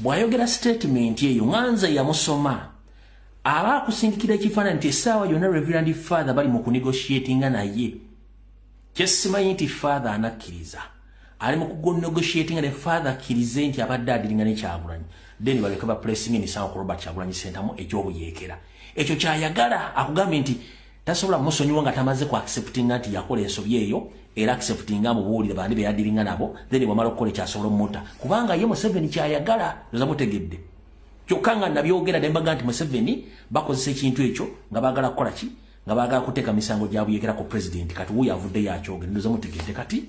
bw'ayogera statement eyo Nganza yamusoma aba akusindikira ekifaananyi nti essaawa yonna Reverend Father bali mu kunegotiatinga naye. Kyesimanyi nti Father anakkiriza ali mu kunegotiatinga ne Father akkirize nti abadde adiringa ne Kyagulanyi, then balyoke bapressing emisango ku Robert Kyagulanyi Ssentamu eky'obuyeekera. Ekyo kyayagala akugambye nti tasobola musonyiwa nga tamaze ku acceptinga nti yakola ensobi eyo era acceptinga mubuulire bandi be yadiringa nabo, then bwamala okukola ekyasobola omuta kubanga ye Museveni kyayagala oza mutegedde. Kyokka nga nabyogera ne mbaga nti Museveni bakozesa ekintu ekyo nga baagala kukola ki, nga baagala kuteeka misango gya buyeekera ku president. Kati wuyo avudde yakyogera ndoza mutegedde. Kati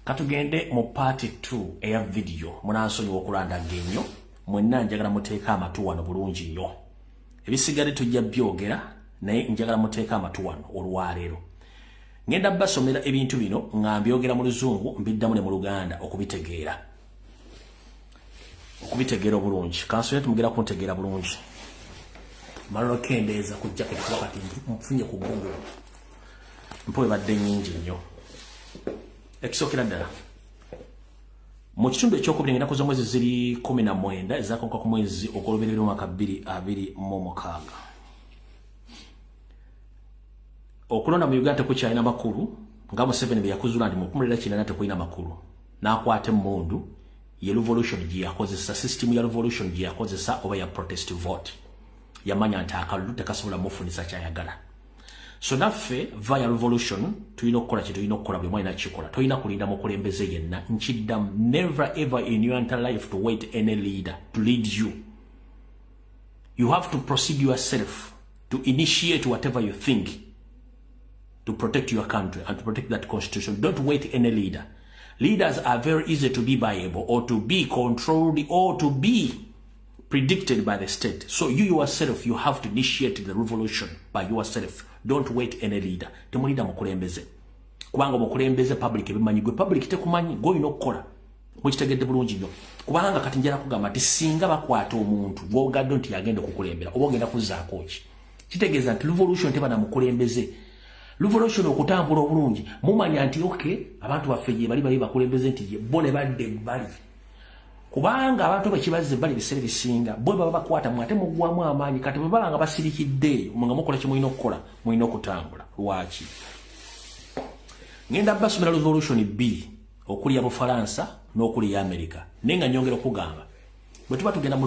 katugende mu part 2 eya video munansonyiwa okulandanga ennyo. Mwenna njagala muteeka amatu wano bulungi nnyo. Ebisigadde tujja byogera naye njagala muteeka amatu wano olwaleero. Ngenda basomera ebintu bino nga mbyogera mu Luzungu mbiddamu ne mu Luganda okubitegeera obulungi. Kansonera tumugera kuntegeera bulungi. Malolo kendeeza ku jacket wakati mfunye ku Google. Mpowe badde nnyingi nnyo. Ekisookera ddala mu kitundu ekyokubiri ngenda kuza mwezi ziri 19 ezakonka ku mwezi ogw'oluberera omwaka 2026. Okulonda mu Uganda tekukyalina makulu nga Museveni bwe yakuzula nti mu 2019 tekulina makulu. N'akwata emmundu ye revolution gye yakozesa, system ya revolution gye yakozesa oba ya protest vote. Yamanya nti akalulu tekasobola mufunisa kyayagala. So naffe via revolution tulina okukola kye tulina okukola bwe mwalina kikola. Tolina kulinda mukulembeze yenna. Nkiddamu, never ever in your entire life to wait any leader to lead you. You have to proceed yourself to initiate whatever you think to protect your country and to protect that constitution. Don't wait any leader. Leaders are very easy to be buyable or to be controlled or to be predicted by the state. So you yourself, you have to initiate the revolution by yourself. Don't wait any leader. Temulida mukulembeze. Kubanga mukulembeze public ebimanyi gwe public tekumanyi go ino kola. Mukitegedde bulungi nnyo. Kubanga kati njala kugamba ati singa bakwata omuntu gwogadde nti yagenda kukulembera oba ogenda kuzzaako ki. Kitegeeza nti revolution teba na mukulembeze. Revolution okutambula obulungi mumanya nti okay abantu baffe bali bakulembeze nti bone badde bali. Kubanga abantu bakibazze bali bisere bisinga bwe baba bakwata mwate mugwamu amaanyi kati bwe balanga basirikidde nga mukola kye mulina okukola mulina okutambula lwaki. Ngenda basomera revolution B okuli ya Bufaransa n'okuli ya America nenga nyongera okugamba bwe tuba tugenda mu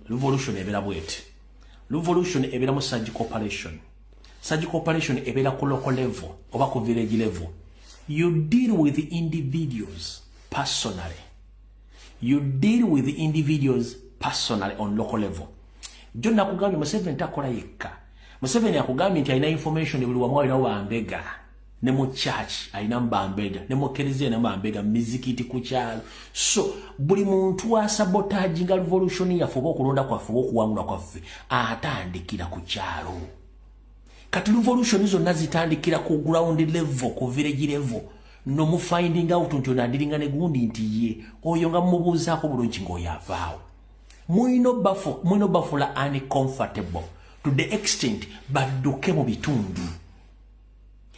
revolution ebera bwete. Revolution ebera mu surgical operation. Surgical operation ebera ku local level oba ku village level. You deal with the individuals personally. You deal with the individuals personally on local level. John nakugambye Museveni takola yekka. Museveni akugambye nti alina information buli wamu alina wambega. Ne mu church alina mbambega. Ne mu kereziya alina mbambega mizikiti ku kyalo. So buli muntu asabotage nga revolution yaffe oba okulonda kwaffe oba okuwangula kwaffe atandikira ku kyalo. Kati revolution zonna zitandikira ku ground level, ku village level. No mu finding out nti onadiringa ne gundi nti ye oyo nga mubuuzaako bulungi ng'oyavaawo. Mwino bafula uncomfortable to the extent badduke mu bitundu.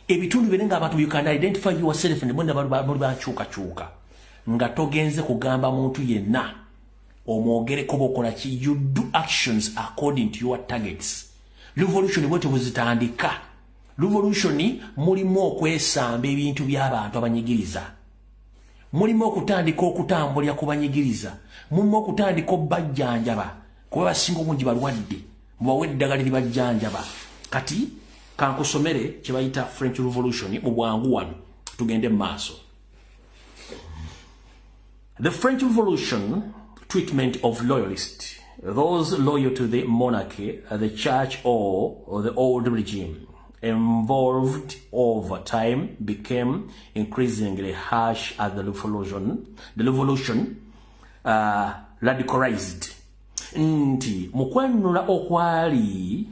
Ebitundu bine ng'abantu you can identify yourself ne mwenda bali bakyukakyuka nga togenze kugamba muntu yenna omwogereko bokola ki. You do actions according to your targets. Revolution bwete buzitandika. Revolution mulimu okwesamba ebintu by'abantu abanyigiriza. Mulimu okutandika okutambulira ku banyigiriza. Mulimu okutandika obbajjanjaba kuba basinga obungi balwadde mubawe eddagala libajjanjaba. Kati kankusomere kye bayita French Revolution mu bwangu wano tugende mu maaso. The French Revolution treatment of loyalists, those loyal to the monarchy, the church or the old regime, involved over time became increasingly harsh as the revolution radicalized. Nti mukwanula okwali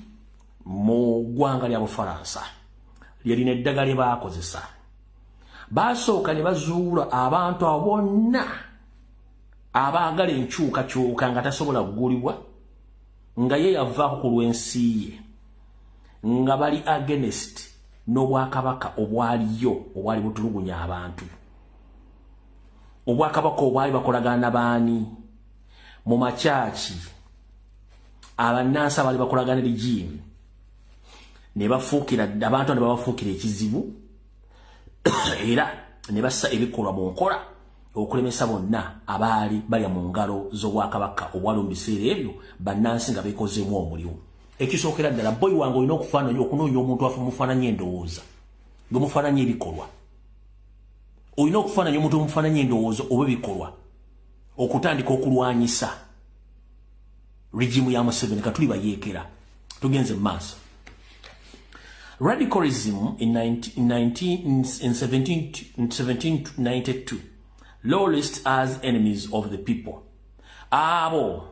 mu ggwanga lya Bufaransa lyalina eddagala lye baakozesa. Basooka ne bazuula abantu bonna abaagala enkyukakyuka nga tasobola kugulibwa nga ye yavaako ku lw'ensi ye nga bali against n'obwakabaka obwaliyo obwali butulugunya abantu. Obwakabaka obwali bakolagana n'abaani mu makyaki abannansi bali bakolagana regime ne bafuukira abantu ne babafuukira ekizibu era ne bassa ebikolwa mu nkola okulemesa bonna abaali balya mu ngalo z'obwakabaka obwali mu biseera ebyo bannansi nga beekozeemu omulimu. Ekisookera ddala boyi wange olina okunoonya omuntu afe mufaananya endowooza nga mufaananya ebikolwa. Olina okufaananya omuntu omufaananya endowooza oba ebikolwa okutandika okulwanyisa regimu ya Museveni katuli bayeekera. Tugenze mu maaso. Radicalism in 1792 loyalists as enemies of the people. Abo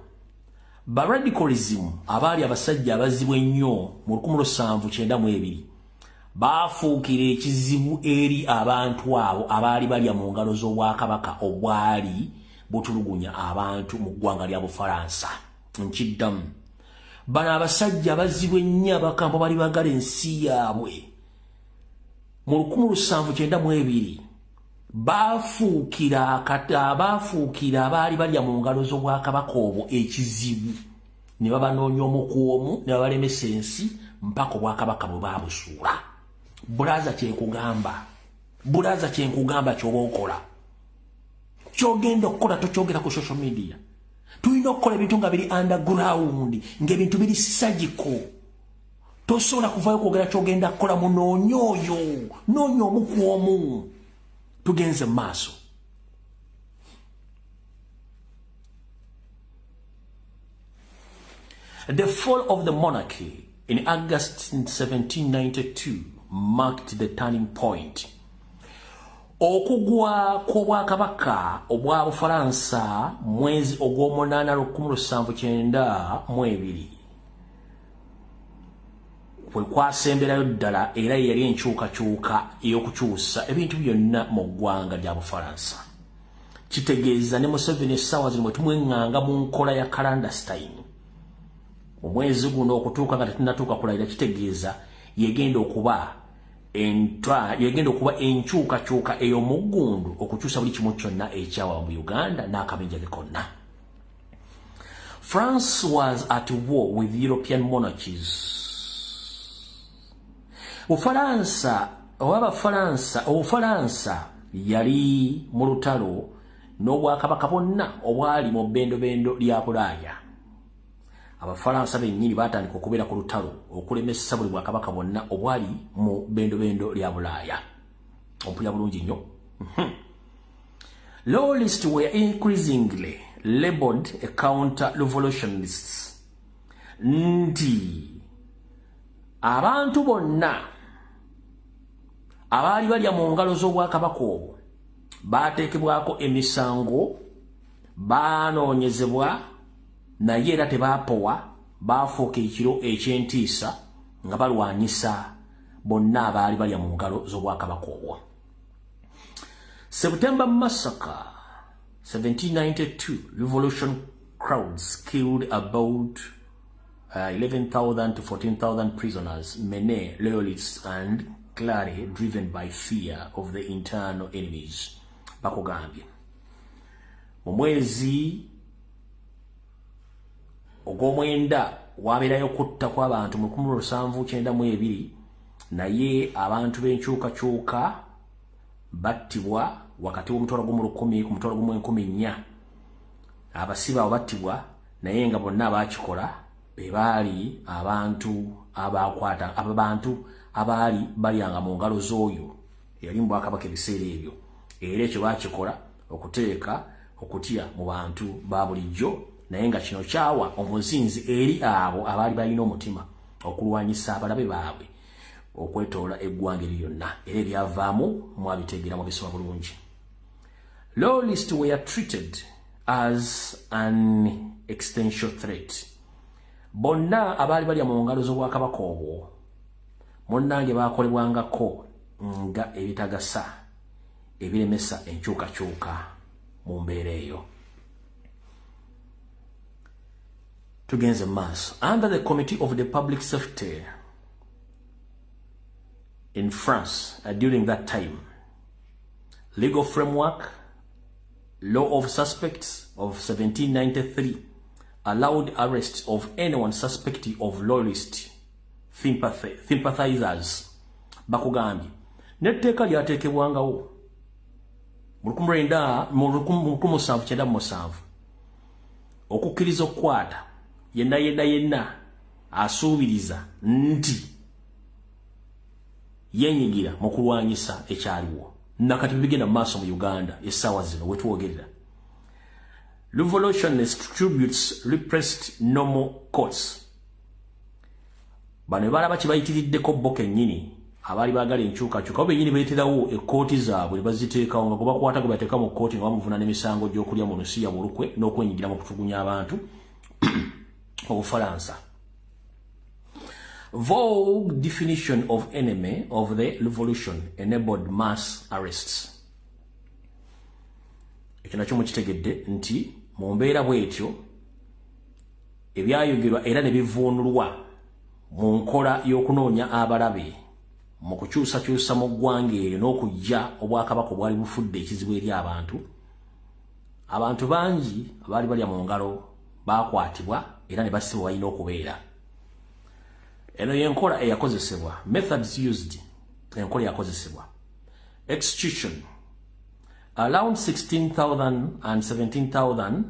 ba radicalism abaali abasajja abazibu ennyo mu 1792 baafuukira ekizibu eri abantu abo abaali balya mu ngalo z'obwakabaka obwali butulugunya abantu mu ggwanga lya Bufaransa. Nkiddamu bano abasajja abazibu ennyo abakampa bali bagala ensi yaabwe mu 1792 baafuukira abaali balya mu ngalo z'obwakabaka obwo ekizibu ne babanoonya omukuomu ne babalemesa ensi mpaka obwakabaka bwe baabusuula. Bulaza kyenkugamba ky'oba okola. Ky'ogenda okukola tokyogera ku social media. Tulina okukola ebintu nga biri underground, ng'ebintu biri surgical. Tosobola kuvaayo kwogera ky'ogenda kukola munoonya oyo, noonya omukuomu. Tugenze mu maaso. The fall of the monarchy in August 1792 marked the turning point. okugwa kw'obwakabaka obwa Bufaransa mwezi ogw'omunaana 1792 kwe kwasemberayo ddala era yali enkyukakyuka ey'okukyusa ebintu byonna mu ggwanga lya Bufaransa. Kitegeeza ne Museveni essaawa zino bwe tumweŋŋanga mu nkola ya clandestine omwezi guno okutuuka nga tetunnatuuka kulayira, kitegeeza yegenda okuba enkyukakyuka ey'omuggundu okukyusa buli kimu kyonna ekyawa mu Uganda n'akabenja ke konna. France was at war with European monarchies. Obufalansa yali mu lutalo n'obwakabaka bwonna obwali mu bbendobendo lya Bulaaya. Abafalansa bennyini batandika okubeera ku lutalo okulemesa buli bwakabaka bwonna obwali mu bbendobendo lya Bulaaya. Ompulira bulungi nnyo. Loyalists were increasingly labeled a counter-revolutionists. Nti abantu bonna abaali balya mu ngalo z'obwakabaka obwo baateekebwako emisango, baanoonyezebwa, naye era tebaapowa, baafuuka ekiro eky'entiisa nga balwanyisa bonna abaali balya mu ngalo z'obwakabaka obwo. September Massacre 1792 revolution crowds killed about 11,000 to 14,000 prisoners, many loyalists and clearly driven by fear of the internal enemies. Bakugambye mu mwezi ogw'omwenda wabeerayo okutta kw'abantu mu 1792, naye abantu b'enkyukakyuka battibwa wakati w'omutwalo gumu 10 ku mutwalo gumu 14. Abasibe abo battibwa, naye nga bonna abaakikola be baali abantu abaali balyanga mu ngalo z'oyo eyali mu bwakabaka ebiseera ebyo. Era ekyo baakikola okuteeka okutya mu bantu ba bulijjo, naye nga kino kyawa omuzinzi eri abo abaali balina omutima okulwanyisa abalabe baabwe okwetoola eggwanga lyonna. Era ebyavaamu mwabitegeera mu bisoma bulungi. Loyalists were treated as an existential threat. Bonna abaali balya mu ngalo z'obwakabaka obwo munnange baakolebwangako nga ebitagasa ebiremesa enkyukakyuka mu mbeera eyo. Tugenze maaso. Under the Committee of the Public Safety in France during that time, legal framework, law of suspects of 1793 allowed arrest of anyone suspected of loyalist sympathizers. Bakugambye n'etteeka lyateekebwangawo mu 1797 okukkiriza okukwata yenna asuubiriza nti yenyigira mu kulwanyisa ekyaliwo. Nakati bigenda mu maaso mu Uganda essaawa zino we twogerera. Revolutionist tributes repressed normal courts. Bano balaba kibayitiriddeko bo kennyini abaali baagala enkyukakyuka bennyini beeterawo ekkooti zaabwe ne baziteekawo nga kubakwata gwe bateeka mu kkooti nga bamuvunaana emisango gy'okulya mu nsi ya bulukwe n'okwenyigira mu kutugunya abantu Obufalansa. Vogue definition of enemy of the revolution enabled mass arrests. Ekyo nakyo mukitegedde nti mu mbeera bw'etyo ebyayogerwa era ne bivuunulwa mu nkola y'okunoonya abalabe mu kukyusakyusa mu ggwanga eryo n'okujja obwakabaka obwali bufudde ekizibu eri abantu. Abantu bangi abaali balya mu ngalo baakwatibwa era ne basibwa balina okubeera. Eno yenkola eyakozesebwa. Methods used. Enkola eyakozesebwa. Execution. Around 16,000 and 17,000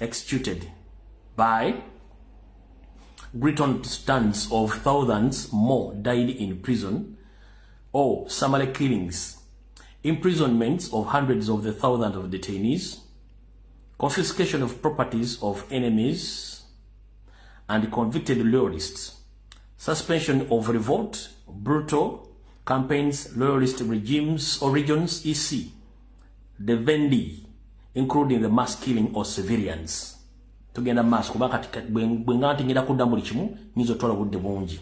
executed by great stands of thousands more died in prison or summary killings, imprisonments of hundreds of the thousands of detainees, confiscation of properties of enemies and convicted loyalists, suspension of revolt, brutal campaigns, loyalist regimes or regions, EC, the Vendi, including the mass killing of civilians. Tugenda mass kubaka bwengati ngenda kudda buli kimu nizo tola budde bungi.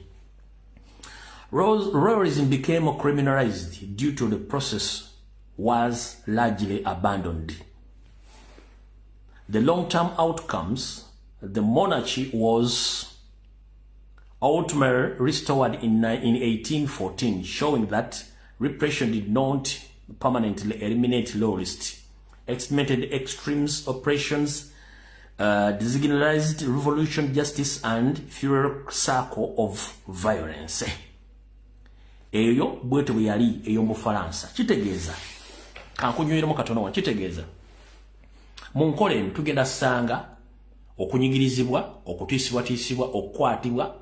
Royalism became criminalized due to the process was largely abandoned. The long-term outcomes, the monarchy was ultimately restored in 1814, showing that repression did not permanently eliminate loyalists, exterminated extremes, oppressions, designated revolution, justice, and fuel circle of violence. Eyo bwetu bweyali eyo mu Faransa. Kitegeeza kankunyweremu katono wa kitegeeza mu nkola eno tugenda sanga okunyigirizibwa, okutiisibwa, okukwatibwa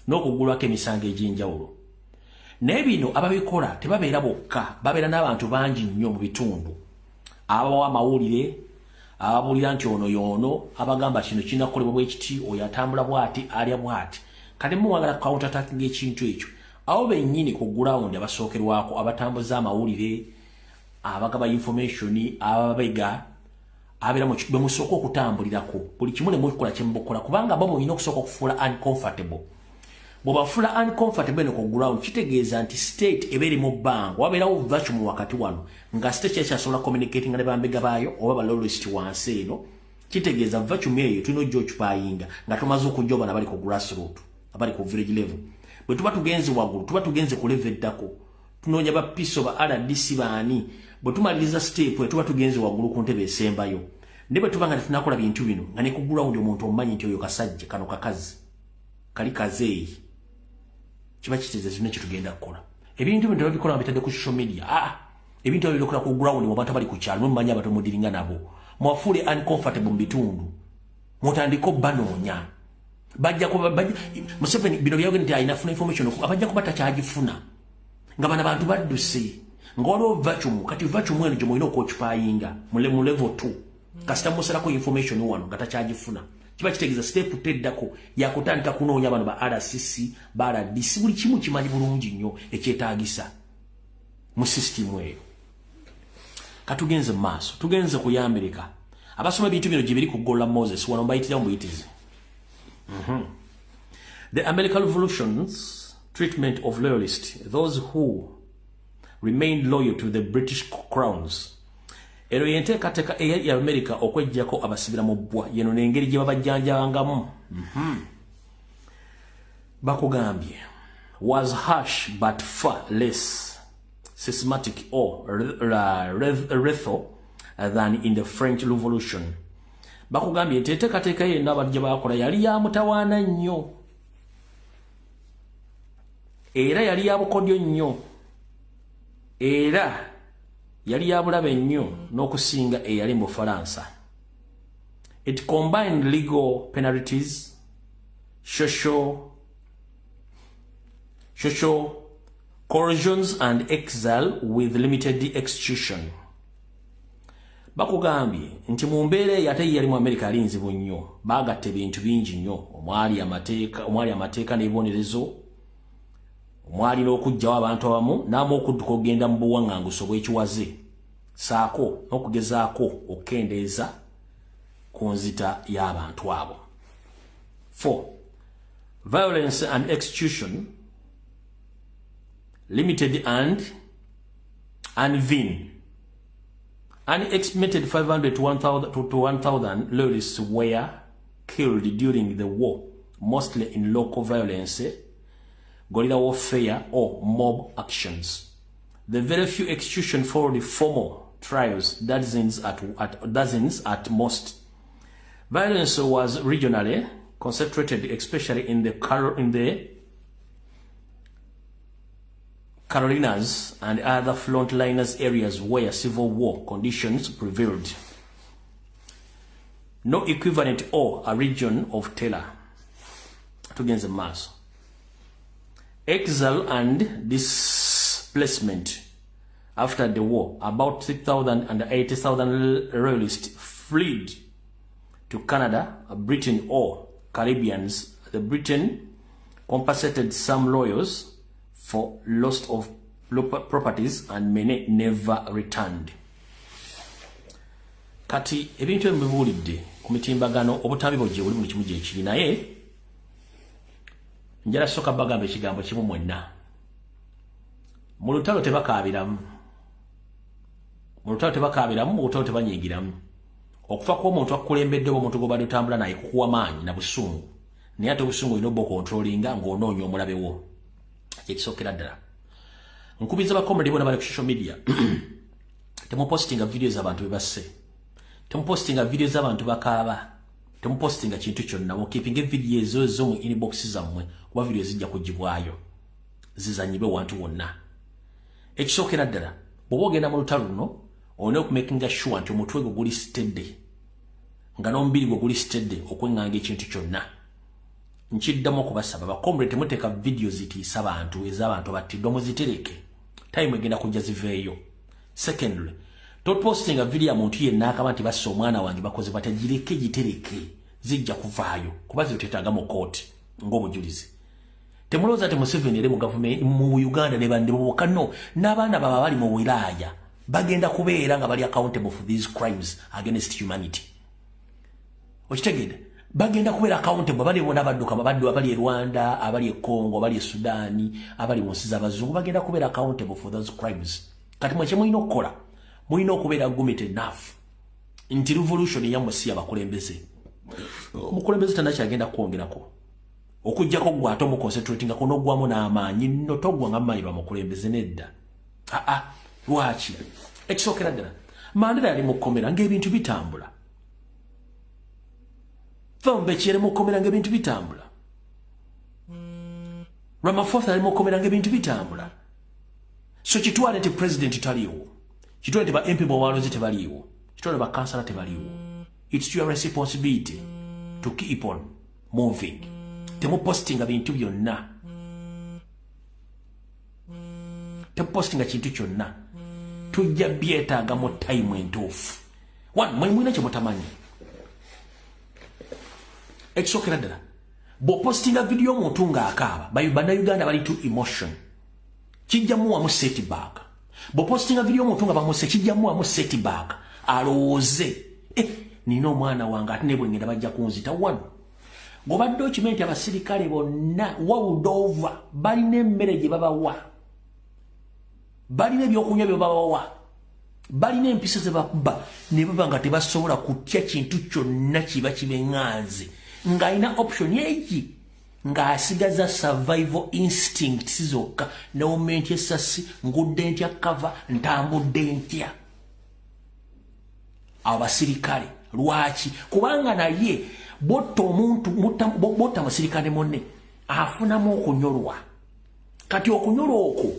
n'okugulwako emisango egy'enjawulo. Naye bino ababikola tebabeera bokka, babeera n'abantu bangi nnyo mu bitundu. Abawa amawulire, ababulira nti ono y'ono, abagamba kino kinakolebwa bwe kiti, oyo atambula bw'ati, alya bw'ati. Kati muwagala counter-attacking ekintu ekyo. Awo bennyini ku ground abasookerwako, abatambuza amawulire, abagaba information, ababega, abeera mu bwe musooka okutambulirako. Buli kimu ne mukola kye mukola kubanga bo mulina okusooka okufuula uncomfortable. Bw'obafuula uncomfortable ne ku ground kitegeeza nti state ebeeri mu bbango, wabeerawo vacuum wakati wano nga state kyasobola communicating ne bambega baayo oba ba loyalist wansi eno. Kitegeeza vacuum eyo tulina ojja okipayinga nga tumaze okujjoba n'abali ku grassroot, abali ku village level. Bwe tuba tugenze waggulu, tuba tugenze ku level eddako, tunoonya ba piso ba RDC baani. Bwe tumaliriza step tuba tugenze waggulu ku ntebe esembayo. Ne bwe tuba nga tunakola bintu bino nga ne ku ground omuntu omanyi nti oyo kasajja kano kakazi kali kazeeyi. Kiba kitegeeza zino kye tugenda kukola. Ebintu bino tebabikola bitadde ku social media. Ebintu babikola ku ground mu bantu abali ku kyalo mumanyi abantu mudiringa nabo. Mwafuule uncomfortable mu bitundu. Mutandiko banoonya. Bajja kuba Museveni bino byagenda nti ayinafuna information abajja kuba takyagifuna. Nga bana bantu badduse. Ngolo vacuum kati vacuum eno gye mulina okwokipayinga mu level 2. Kasita musalako information wano nga takyagifuna. Kiba kitegeeza step teddako yakutandika kunoonya abantu ba RCC, ba RDC, buli kimu kimanyi bulungi nnyo ekyetaagisa mu system eyo. Katugenze maaso, tugenze ku America. Abasoma ebintu bino gye biri ku Gola Moses wano mbayitira mu buyitizi. The American Revolution's treatment of loyalists, those who remained loyal to the British crowns. Ero yenteekateeka eya America okwejjako abasibira mu bbwa yeno n'engeri gye babajjanjabangamu. Bakugambye was harsh but far less systematic or lethal than in the French Revolution. Bakugambye enteekateeka yenna abajja bakola yali ya mutawaana nnyo era yali ya bukodyo nnyo era yali ya bulabe nnyo n'okusinga eyali mu Faransa. It combined legal penalties, social coercions and exile with limited execution. Bakugambye nti mu mbeera ate yali mu America alinzibu nnyo, baagatta ebintu bingi nnyo, omwali amateeka n'ebibonerezo, omwali n'okugjawo abantu abamu n'amu okudduka okugenda mu buwaŋŋanguso bw'ekiwaze saako n'okugezaako okukendeeza ku nzita y'abantu abo. 4. Violence and execution, limited and vain. An estimated 500 to 1,000 loyalists were killed during the war, mostly in local violence, guerrilla warfare, or mob actions. The very few executions followed formal trials, dozens at most. Violence was regionally concentrated, especially in the Carolinas and other frontliners areas where civil war conditions prevailed. No equivalent or a region of terror. Against the mass. Exile and displacement. After the war, about 6,000 and 80,000 royalists fled to Canada, Britain, or Caribbeans. The Britain compensated some loyals for loss of properties and many never returned. Kati ebintu ebibulidde ku mitimbagano obutambi bojje buli mu kimu gye kiri naye njala soka bagambe ekigambo kimu mwenna. Mu lutalo tebakaabiramu. Mu lutalo tebakaabiramu, mu lutalo tebanyigiramu. Okufa kw'omuntu akulembedde omuntu gobadde otambula naye kukuwa maanyi na busungu. Naye ate obusungu olina obba controllinga ng'onoonya omulabe wo. Ekisookera ddala. Nkubiza bakomrade bonna bali ku social media. Temupostinga videos abantu bebasse. Temupostinga videos abantu bakaaba. Temupostinga kintu kyonna. Mukeepinge videos ezo mu inbox zammwe kuba videos zijja kugibwayo. Zizanyibwe wantu wonna. Ekisookera ddala. Bw'oba ogenda mu lutalo luno olina okumakinga sure nti omutwe gwo guli steady. Nga n'omubiri gwo guli steady okwenganga ekintu kyonna. Nkiddamu okubasaba bakomrade temuteeka videos zitiisa abantu ez'abantu battiddwa muzitereke. Time egenda kujja ziveeyo. Secondly, topostinga video ya muntu yenna akaba nti basse omwana wange bakoze batagireke gitereke zijja kuvaayo kuba zino tetaaga mu kooti ng'obujulizi. Temulowooza ati Museveni eri mu gavumenti mu Uganda ne bandi bokka no n'abaana baba bali mu wilaaya bagenda kubeera nga bali accountable for these crimes against humanity. Okitegedde bagenda kubeera accountable bali bona badduka abali e Rwanda abali e Congo abali e Sudani abali mu nsi z'abazungu bagenda kubeera accountable for those crimes. Kati mwe mulina okukola mulina okubeera gumite enough nti revolution yammwe si abakulembeze. Omukulembeze tannakyagenda kwongerako okujjako gwe ate omuconcentratinga kuno ogwamu n'amaanyi nno toggwa nga mmanyi bamukulembeze nedda. Lwaki? Ekisookera ddala Mandela yali mu kkomera ng'ebintu bitambula. Thornbech yali mu kkomera ng'ebintu bitambula. Ramaphosa yali mu kkomera ng'ebintu bitambula. So kitwale nti president taliiwo. Kitwale nti ba MP b'owalozi tebaliiwo. Kitwale ba kansala tebaliiwo. It's your responsibility to keep on moving. Temupostinga bintu byonna. Temupostinga kintu kyonna. Tujja byetaaga mu time entuufu. One, mwina kye mutamanyi. Ekisookera ddala. Bw'opostinga video omuntu ng'akaaba, bannayuganda bali too emotion. Kijjamu wamu setback. Bw'opostinga video omuntu nga bamuse kijjamu wamu setback. Alowooze. Nina omwana wange ate ne bwe ngenda bajja kunzita wano. Gobadde okimanyi nti abasirikale bonna world over balina emmere gye babawa. Balina ebyokunywa bye babawa. Balina empisa ze bakuba ne baba nga tebasobola kutya kintu kyonna kiba kibeŋŋanze. Ng'alina option egi ng'asigaza survival instinct zokka n'omentya essasi ngudde ntya kava ntambudde ntya. Abasirikale lwaki? Kubanga naye botta omuntu botta musirikale munne afunamu okunyolwa. Kati okunyolwa okwo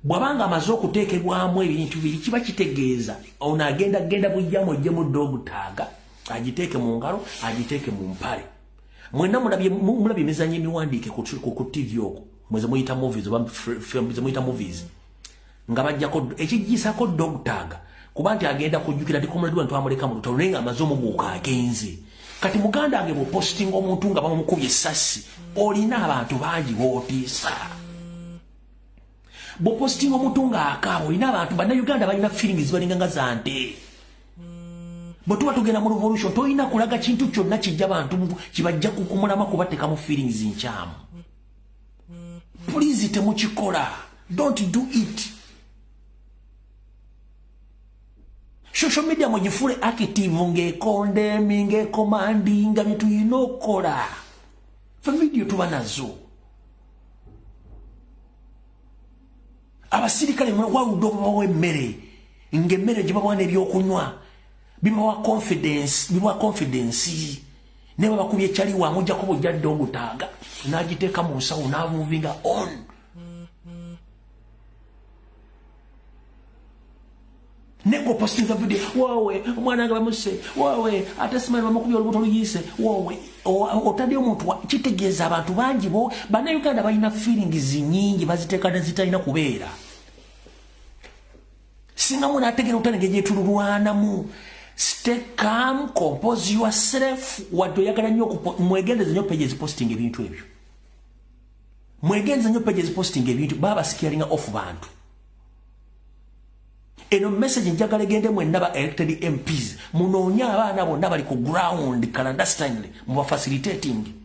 bw'abanga amaze okuteekebwamu ebintu biri kiba kitegeeza ono agenda bujjamu ojjemu dog taaga agiteeke mu ngalo agiteeke mu mpale. Mwenna mulabye emizannyo emiwandiike ku TV okwo mweze muyita movies oba films muyita movies nga bajjako ekijjisako dog taaga kuba nti agenda kujjukira ndi komuladiwa ntwamuleka mu lutalo naye nga amaze omubuuka agenze. Kati muganda wange bw'opostinga omuntu nga bamukubye essasi olina abantu bangi b'otiisa. Bw'opostinga omuntu ng'akaaba olina abantu bannayuganda balina feelings balinga nga za nte. Bwe tuba tugenda mu revolution tolina kulaga kintu kyonna kijja bantu kibajja kukumulama kubateeka mu feelings nkyamu. Please temukikola. Don't do it. Social media mugifule active ng'ekondemi ng'ekomandi nga bye tulina okukola. Fe video tuba nazo. Abasirikale waludde obubawa emmere ng'emmere gye babawa n'ebyokunywa bibawa confidence ne babakubye ekyali wangu ojjako bw'ojjadde ogutaaga n'agiteeka mu nsawo n'amuvinga on. Nego postinga video wawe omwana nga bamuse wawe ate simanyi bamukubye olubuto luyise wawe otadde omuntu kitegeeza abantu bangi bo bannayuganda balina feelings nyingi baziteeka nezitalina kubeera. Singa muna ategera otanenge gyetululwanamu. Stay calm, compose yourself. Wadde oyagala nnyo mwegendeze nnyo pages posting ebintu ebyo. Mwegendeze nnyo pages posting ebintu baba sikialinga off bantu. eno message njagala gende mwenna ba elected MPs munoonya abaana bonna bali ku ground clandestinely mu ba facilitating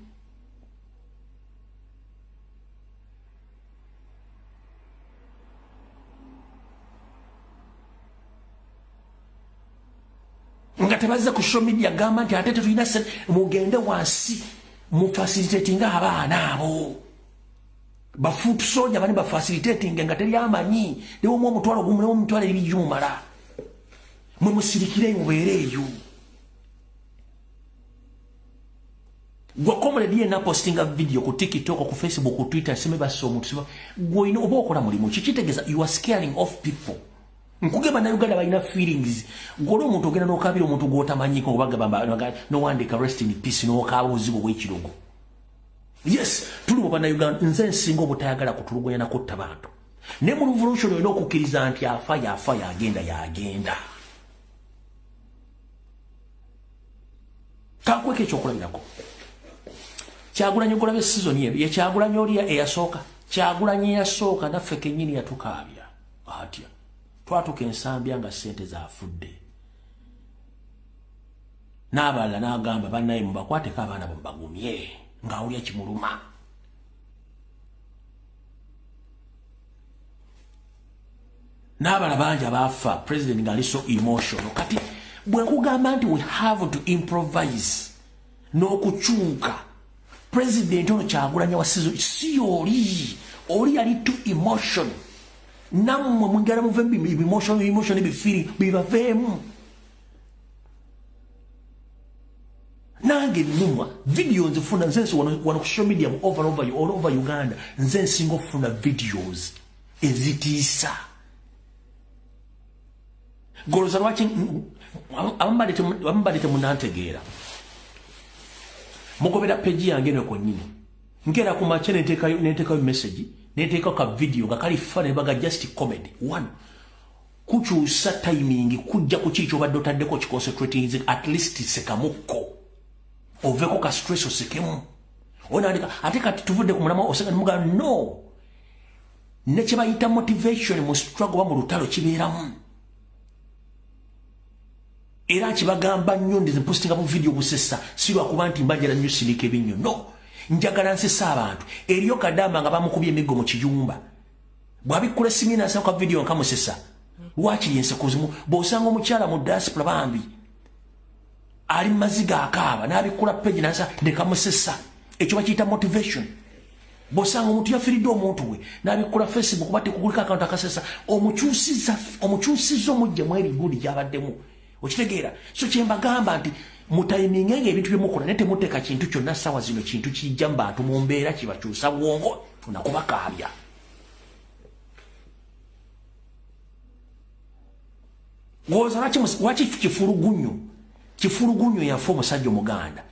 nga tebaza ku social media gamba nti ate tetulina mugende wansi mu facilitating abaana abo ba foot soldier bani ba facilitating nga teri amanyi lewo mu mutwalo gumu lewo mutwalo ebijumala mwe musirikire mubeereyo gwakomole diye na postinga video ku TikTok ku Facebook ku Twitter sime baso omuntu gwe ino oba okola mulimu kikitegeza you are scaring off people nkugeba na Uganda balina feelings ngolo omuntu ogenda n'okabira omuntu gwotamanyiko obagamba no one can rest in peace no kabuzibu bw'ekirogo. Yes, tuli mu bana Uganda nze nsinga obutayagala kutulugonya na kutta bantu ne mu revolution olina okukkiriza nti afa yagenda kakweke ekyokulabirako Kyagulanyi ogulabe season ye Kyagulanyi oli eyasooka Kyagulanyi eyasooka naffe kennyini yatukaabya atya twatuka ensambya nga ssente zaafudde n'abalala n'agamba bannaye mubakwateko abaana bagumye ng'awulya kimuluma n'abalala bangi abaafa president ng'ali so emotional kati bwe nkugamba nti we have to improvise n'okukyuka president ono Kyagulanyi wasizo si oli yali too emotion nammwe mwingala muve emotion ebifiri bibaveemu nange nnumwa video nzifuna nzensi wano ku social media all over Uganda nze nsinga okufuna videos ezitiisa goloza lwaki abambadde temunantegeera mugobera page yange eno kwennyini nkera ku mace neteekayo message neteekayo ka video nga kali fane baga just comedy one kukyusa timing kujja ku kiri kyobadde otaddeko kiconcentrating at least sekamukko oveko ka stress osekemu onaandika ate kati tuvudde ku mulama oseka nimuga no ne kye bayita motivation mu struggle mu lutalo kibeeramu era kibagamba nnyo ndize postinga mu video busessa sirwa kuba nti mbajala nnyo sirika ebinnyo no njagala nsesa abantu eriyo kadamba nga bamukubye emiggo mu kiyumba bwabikula simina asa kwa video nkamusesa lwaki yense kuzimu bosanga omukyala mu diaspora bambi ali maziga akaba nabikula page nasa nekamusesa ekyo bakiyita motivation bosanga omuntu yafiridde omuntu we nabikula Facebook bati kugulika account akasesa omukyusiza omujje mweri gudi gyabaddemu okitegeera so kyembagamba nti mutayiming ebintu byemukola nete muteka kintu kyonna sawa zino kintu kijja mbantu mu mbeera kibakyusa bwongo nakubakaabya woza waki kifulugunyo yafa omusajja omuganda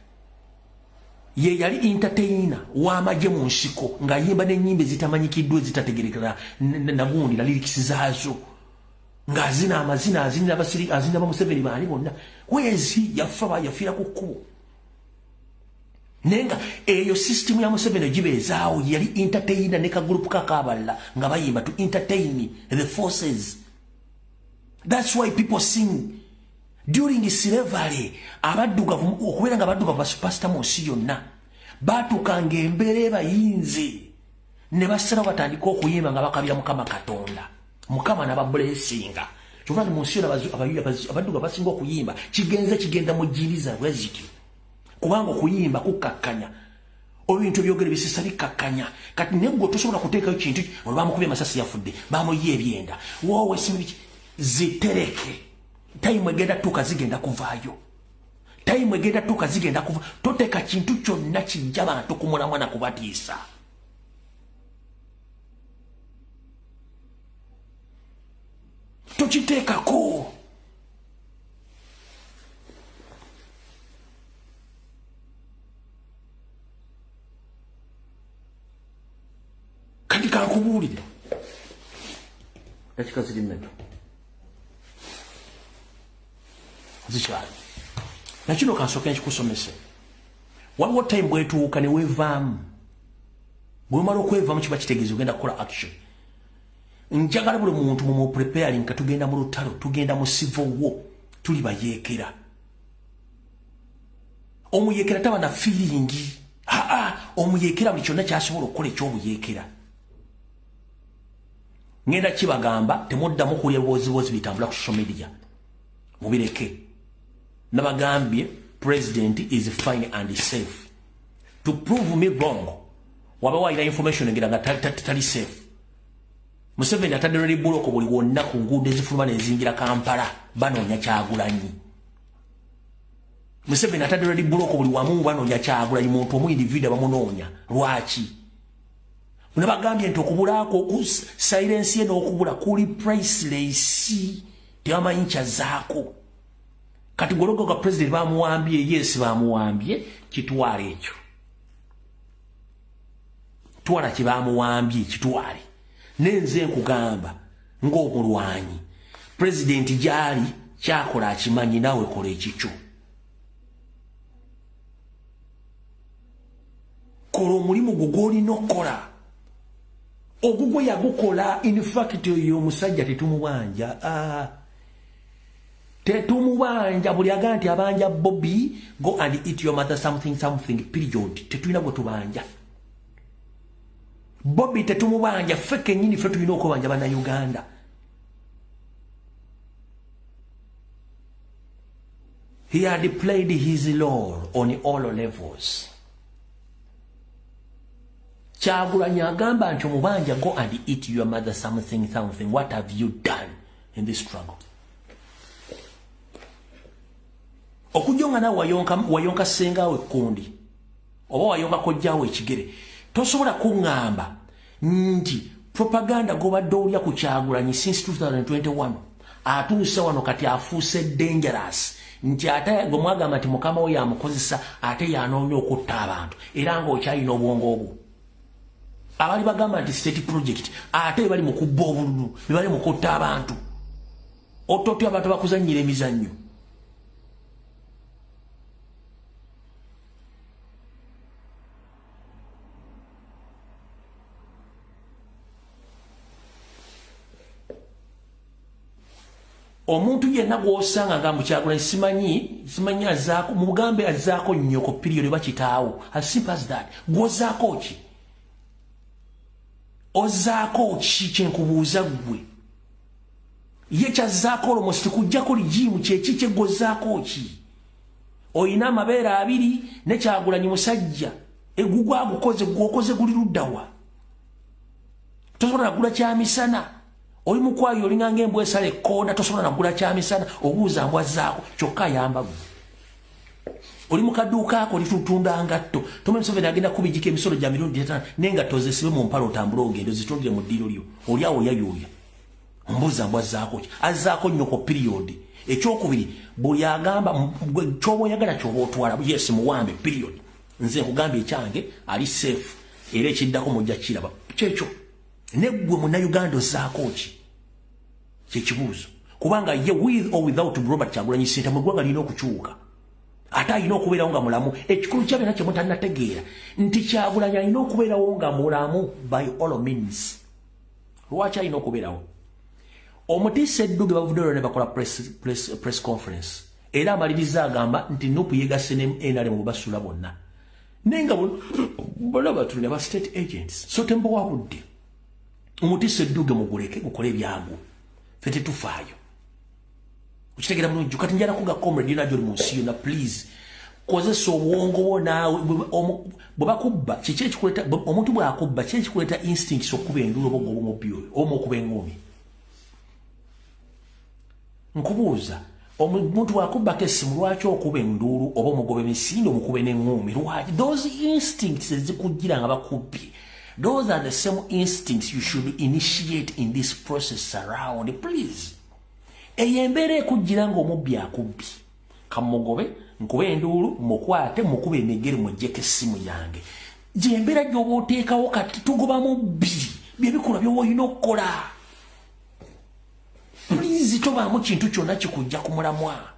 ye yali entertainer w'amagye mu nsiko ng'ayimba n'ennyimba ezitamanyikiddwa ezitategerekera nagundi na lirikisi zaazo ng'azina amazina azinira ba Museveni baani bonna wezi yafa yafiira ku kkubo nenga eyo system ya Museveni gibeezaawo yali entertainer ne kagulupu kakabalala nga bayimba to entertain the forces. That's why people sing during slavery abaddugavu okubeera nga abaddugavu basupasita mu nsi yonna baatuukanga embeera ebayinze ne basala batandika okuyimba nga bakabya Mukama Katonda Mukama n'ababulesinga kyova mu nsi yonna abaddugavu basinga okuyimba kigenda mu jjiriza bwezityo kubanga okuyimba kukakkanya ebintu byogere bisisa bikakkanya kati neggo tosobola kuteekayo kintu olwo bamukubye amasasi yafudde bamuyiye ebyenda woowe simibiki zitereke time egenda tuka zigenda kuvaayo time egenda tuka zigenda kuva toteka kintu kyonna kijja bantu kumulamwa na kubatiisa tokiteekako kati kankubuulire dakika ziri mmeka zikyali nakino kansooka nkikusomese waliwo time bwetuuka ne weevaamu bwemala okwevaamu kiba kitegeeza ogenda kukola action njagala buli muntu mu preparing katugenda mu lutalo tugenda mu civil war tuli bayekera omuyekera taba na feeling omuyekera buli kyonna kyasobola okukola eky'obuyekera ngenda kibagamba temuddamu kulya bwozibozi bitambula ku social media mubireke nabagambye president is fine and safe to prove me wrong waba waira information ngira nga tali safe Museveni atadde buloko buli wonna ku nguudo ezifuluma nezingira Kampala banoonya Kyagulanyi Museveni atadde buloko buli wamu banoonya Kyagulanyi muntu omu individu bamunoonya lwaki nabagambye nti okubulaako silence ye n'okubula kuli priceless tebamanyi kyazaako kati gologo ga president bamuwambye yes bamuwambye kitwale ekyo twala kibamuwambye kitwale nenze nkugamba ng'omulwanyi president gyali kyakola akimanyi nawe kola ekikyo kola omulimu gugolina okukola ogugwe yagukola in fact oyo omusajja tetumubanja buli aga nti abanja Bobby go and eat your mother something period tetulina gwe tubanja Bobby tetumubanja feke nyini fe tulina okubanja bana Uganda he had played his role on all levels Kyagulanyi agamba nti omubanja go and eat your mother something what have you done in this struggle okujonga na wayonka sengawe kundi oba wayonka kojjawe ekigere tosobola kungamba nti propaganda gobadde olya ku Kyagulanyi since 2021 atuuse wano kati afuuse dangerous nti ate gomwagamba nti mukama we yamukozesa ate yanoonya okutta abantu era ng'okyalina obwongo obwo abali bagamba nti state project ate bali mu kubba obululu bali mu kutta abantu ototo abantu bakuzannyira emizannyo omuntu yenna gw'osanga nga mu Kyagulanyi simanyi azaako mugambe azaako nnyoko period bakitaawo as simple as that gw'ozaako ki ozaako ki kyenkubuuza gwe ye kyazaako almost kujjako ligimu kyeki kyeggozaako ki oyina amabeere abiri ne Kyagulanyi musajja egugwagukoze gwokoze guli luddawa tosobola nagula kyamisana oli mukwayo olinga ng'embwa esala ekkonda tosobola nagula kyamisana obuuza mbwa zaako kyokka ayamba gwe oli mukaduuka ako litutunda ngatto tomanyi Museveni agenda kubijjika emisolo gya milioni 5 n'engatto zesibe mu mpale otambule ogende ozitondere mu ddiiro lyo oli awo yayooya mbuuza mbwa zaako ki azaako nnyoko period ekyokubiri buli agamba kyoba oyagala kyoba otwala yes muwambe period nze nkugamba ekyange ali safe era ekiddako mujja kiraba kyekyo neggwe munnayuganda ozaako ki kyekibuuzo kubanga ye with or without Robert Kyagulanyi Ssentamu eggwanga lirina okukyuka ate alina okubeerawo nga mulamu ekikulu kyabyonna kye mutannategeera nti Kyagulanyi alina okubeerawo nga mulamu by all means lwaki alina okubeerawo omutiisa edduge bavuddeyo ne bakola press conference era amaliriza agamba nti Nuupu yegasse ne NRM basula bonna naye nga bolaba tuli ne ba state agents so tembowa budde omutiisa edduge muguleke gukole ebyagwo fe tetufaayo ukitegera mulungi kati njala kuga comrade yona joli munsi yona please kozesa obwongo bwo naawe bwe bakubba kiki ekikuleta omuntu bw'akubba kiki ekikuleta instincts okuba enduulu oba omubi oyo oba okuba engumi nkubuuza omuntu bw'akubbako essimu lwaki okuba enduulu oba omugoba emisinde omukuba n'engumi lwaki those instincts ezikugira nga bakubbi those are the same instincts you should initiate in this process around please eyembeera ekujjira ng'omubbi akubbi kamugobe nkuba enduulu mukwate mukuba emigere muggyeko essimu yange gyembeera gy'oba oteekawo kati tugoba mubbi byebikolwa by'oba olina okukola please tobaamu kintu kyonna kikujja ku mulamwa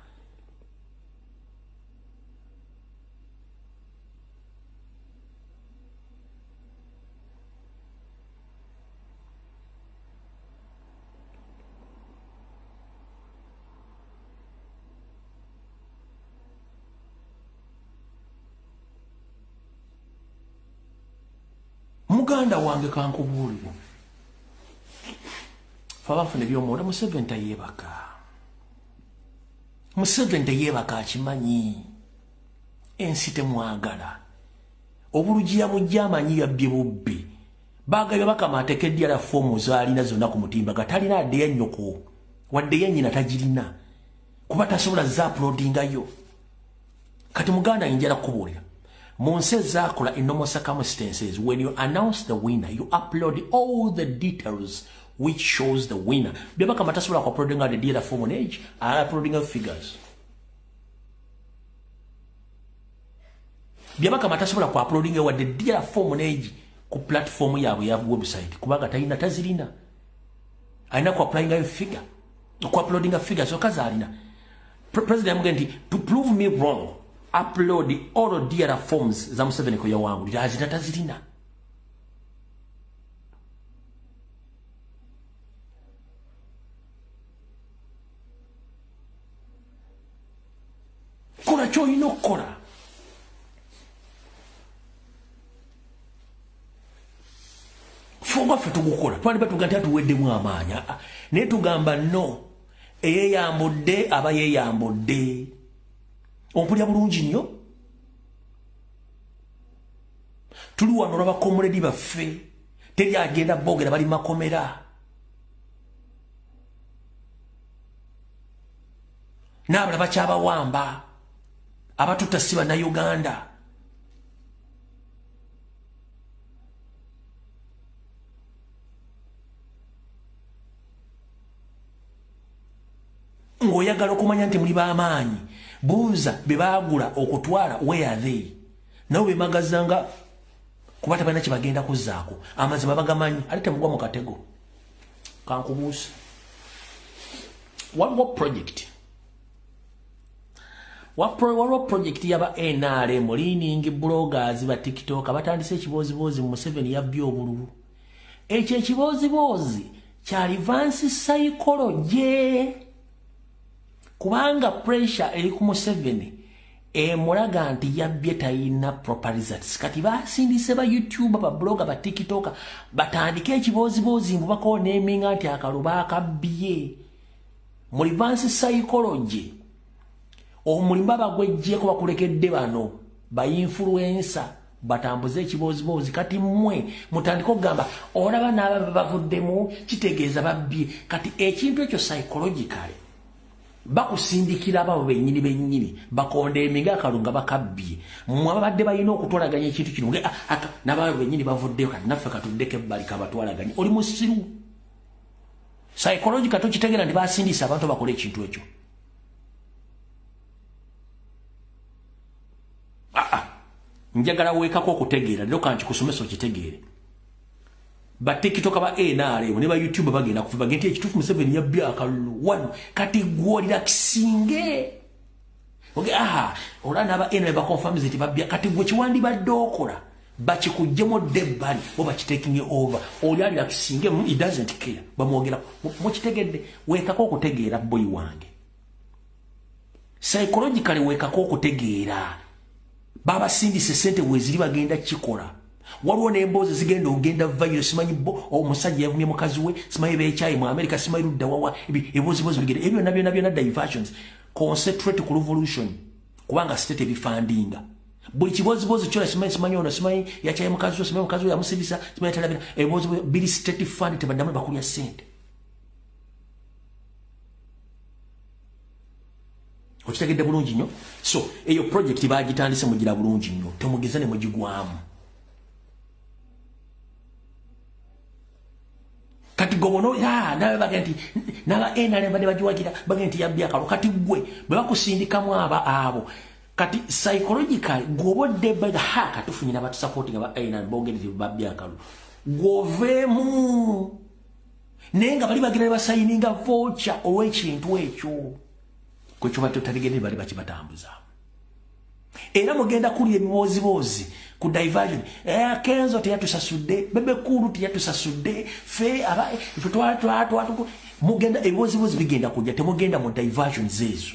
muganda wange kankubulire fabafune byomunda Museveni teyebaka akimanyi ensi temwagala obulujiya mujjamanyi yabbye bubbi bagabye bakama atekedde ala fomu zalina zonna ku mutimba gatalina adde yannyoko wadde yennyina tagirina kuba tasobola za uploadingayo kati muganda injala kubuulira mu nsi ezaakola in normal circumstances when you announce the winner you upload all the details which shows the winner beba kama tasobola ku uploadinga the data form on age are uploading figures beba kama tasobola ku uploadinga what the data form on age ku platform yawe ya website kubanga tayina tazirina aina ku applying figure ku uploading figures so kazalina president amugendi to prove me wrong upload all the data forms za Museveni ko yawangu azina tazirina kola choino kola fonga fetu gukola twali batuganda tuweddemu amaanya ne tugamba no eyeyambudde aba yeyambudde ompulya bulungi nnyo tuli wano lw'abakomuledi baffe teri agenda boogera bali makomera n'abalala bakyabawamba abatutta si bannayuganda ng'oyagala okumanya nti muli b'amaanyi buuza be baagula okutwala where are they nabo bemagazanga kuba tabalina kye bagenda kuzzaako amazima bagamanyi ate temugwa mu katego kankubuusa waliwo project yaba NRM leaning bloggers ba TikTok batandise ekibooziboozi mu Museveni yabbye obululu ekyo ekibooziboozi kya advanced psychology kubanga pressure eri ku Museveni emulaga nti yabbye tayina proper results kati basindise ba YouTube ba blogger ba TikTok batandike ekibooziboozi mbubako neminga nti akaluba akabbye mu advanced psychology omulimba bagwejjeko bakulekedde bano ba influencer batambuze ekibooziboozi kati mmwe mutandika okugamba olaba n'aba bavuddemu kitegeeza babbye kati ekintu ekyo psychologically bakusindikira abo bennyini bakonde emiga akalunga bakabbye mmwe abadde balina okutwalaganya ekintu kino n'ababo bennyini bavuddeyo kati naffe katuddeko ebbali kabatwalaganye oli musiru psychological tokitegeera nti basindisa abantu bakola ekintu ekyo njagala weekako okutegeera lero kanti kusomesa okitegeere ba TikTok ba NRM ne ba YouTube bagenda kufuba genti ekitufu Museveni yabbye akalulu wano kati gwolira kisinge oge olana ba NRM ba confirm ziti babbye kati gwe kiwandi badde okola bakikujjemo debbali oba kitaking over oli ali kisinge it doesn't care bamwogera mu kitegedde weekako okutegeera boy wange psychologically weekako okutegeera baba sindise sente weziri bagenda kikola waliwo n'emboozi zigenda ogenda vayo simanyi omusajja yavumye mukazi we simanyi beekyayi mu America simanyi ludda wawa eboozibozi bigenda ebyo nabyo diversions concentrate ku revolution kubanga state ebifandinga buli kiboozibozi kyola simanyi ono simanyi yakyayi mukazi we simanyi mukazi we yamusibisa simanyi talabira eboozi biri state fund tebaddamu bakulya sente okitegedde bulungi nnyo so eyo project bagitandise mugira bulungi nnyo temugiza ne mugigwamu kati gobono nawe bagenti naba NRM bade bajiwagira bagenti yabbye akalo kati gwe bwe bakusindikamu abo kati psychological gobodde baga katufunye n'abatu supporting aba NRM bogeri babbye akalo govemu nenga bali bagira basayininga voucher olw'ekintu ekyo kwecho batotaligende bali bakibatambuza era mugenda kuli ebiboozibozi ku diversion Kenzo teyatusasudde bebe kulu teyatusasudde fe aba ifutwa mugenda ebiboozibozi bigenda kujja temugenda mu diversion zezo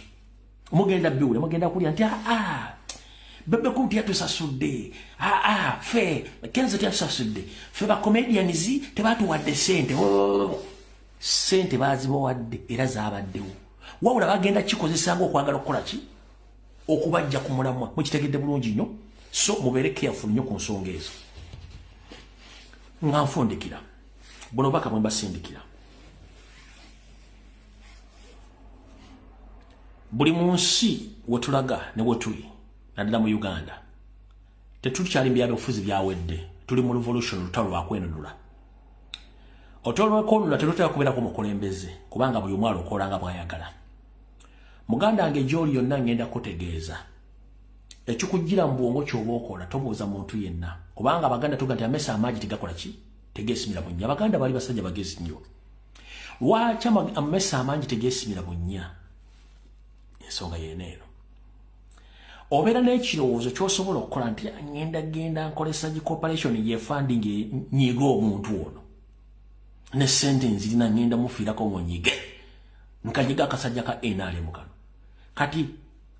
mugenda biwule mugenda kuli anti bebe kunti yatusasudde fe kenzo yatusasudde fe ba comedians tebatu wadde sente sente bazibo wadde era zabaddewo wawula bagenda kikozesanga okwagala okukola ki okubajja ku mulamwa mukitegedde bulungi nnyo so mubere careful nnyo ku nsonga ezo nga nfundikira buno baka mwe basindikira buli munsi wetulaga ne wetuli naddala mu Uganda tetukyali mu byabufuzi byawedde tuli mu revolution lutalo lwakwenunula otolo lwekonula tetutera kubeerako mukulembeze kubanga buli omwalo okolanga bwayagala muganda wange gy'oli yonna ngenda kutegeeza ekikugira mu bwongo ky'oba okola tobuuza muntu yenna kubanga abaganda tuga nti amesa amaagi tegakola ki tegeesimira bunnya abaganda bali basajja bagezi nnyo lwaki amesa amaangi tegeesimira bunnya ensonga yeneeno obeera n'ekirowoozo ky'osobola okukola nti genda nkolesa gi corporation yefunding nyiga omuntu ono ne sente nzirina ngenda mufiirako munyige nkanyiga akasajja ka NRM kano kati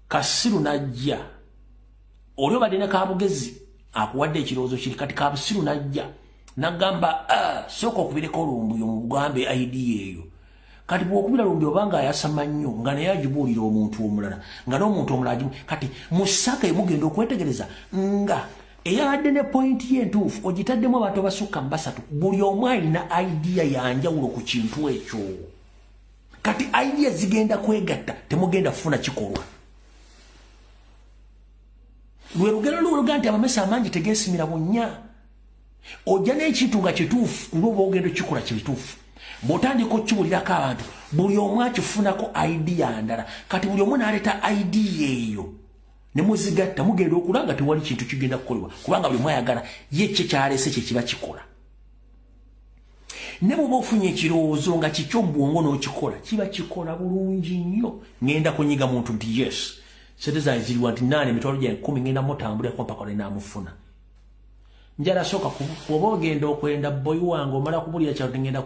Kasiru najja oli obadde ne kabugezi akuwadde ekirowoozo kiri kati Kasiru najja nagamba sooka okubireko olumbuyo mugambe ID eyo kati bw'okubira lumbi obanga ayasama nnyo nga naye agibuulira omuntu omulala nga n'omuntu omulala agimu kati musaka emugenda okwetegereza nga eyabadde ne pointi y'entuufu ogitaddemu abantu abasukka mu basatu buli omu alina idea yanjawulo ku kintu ekyo kati idea zigenda kwegatta temugenda kufuna kikolwa lwe lugero luga nti amamesa amangi tegeesimira bunnya ojja n'ekintu nga kituufu lwoba ogenda okikola kituufu bw'otandika okkibuulirako abantu buli omu akifunako idea ndala kati buli omu n'aleeta idea eyo ne muzigatta mugenda okulanga tewali kintu kigenda kukolebwa kubanga buli omu ayagala ye kye kyaleese kye kiba kikola ne bw'oba ofunye ekirowoozo nga kikyo mu bwongo n'okikola kiba kikola bulungi nnyo ngenda kunyiga muntu nti yes sente zange ziriwa nti 8 emitwalo gya 10 ngenda mutambulirako mpaka ne naamufuna njala sooka kuba ogenda okwenda boyi wange omala kubulira kyalo ngenda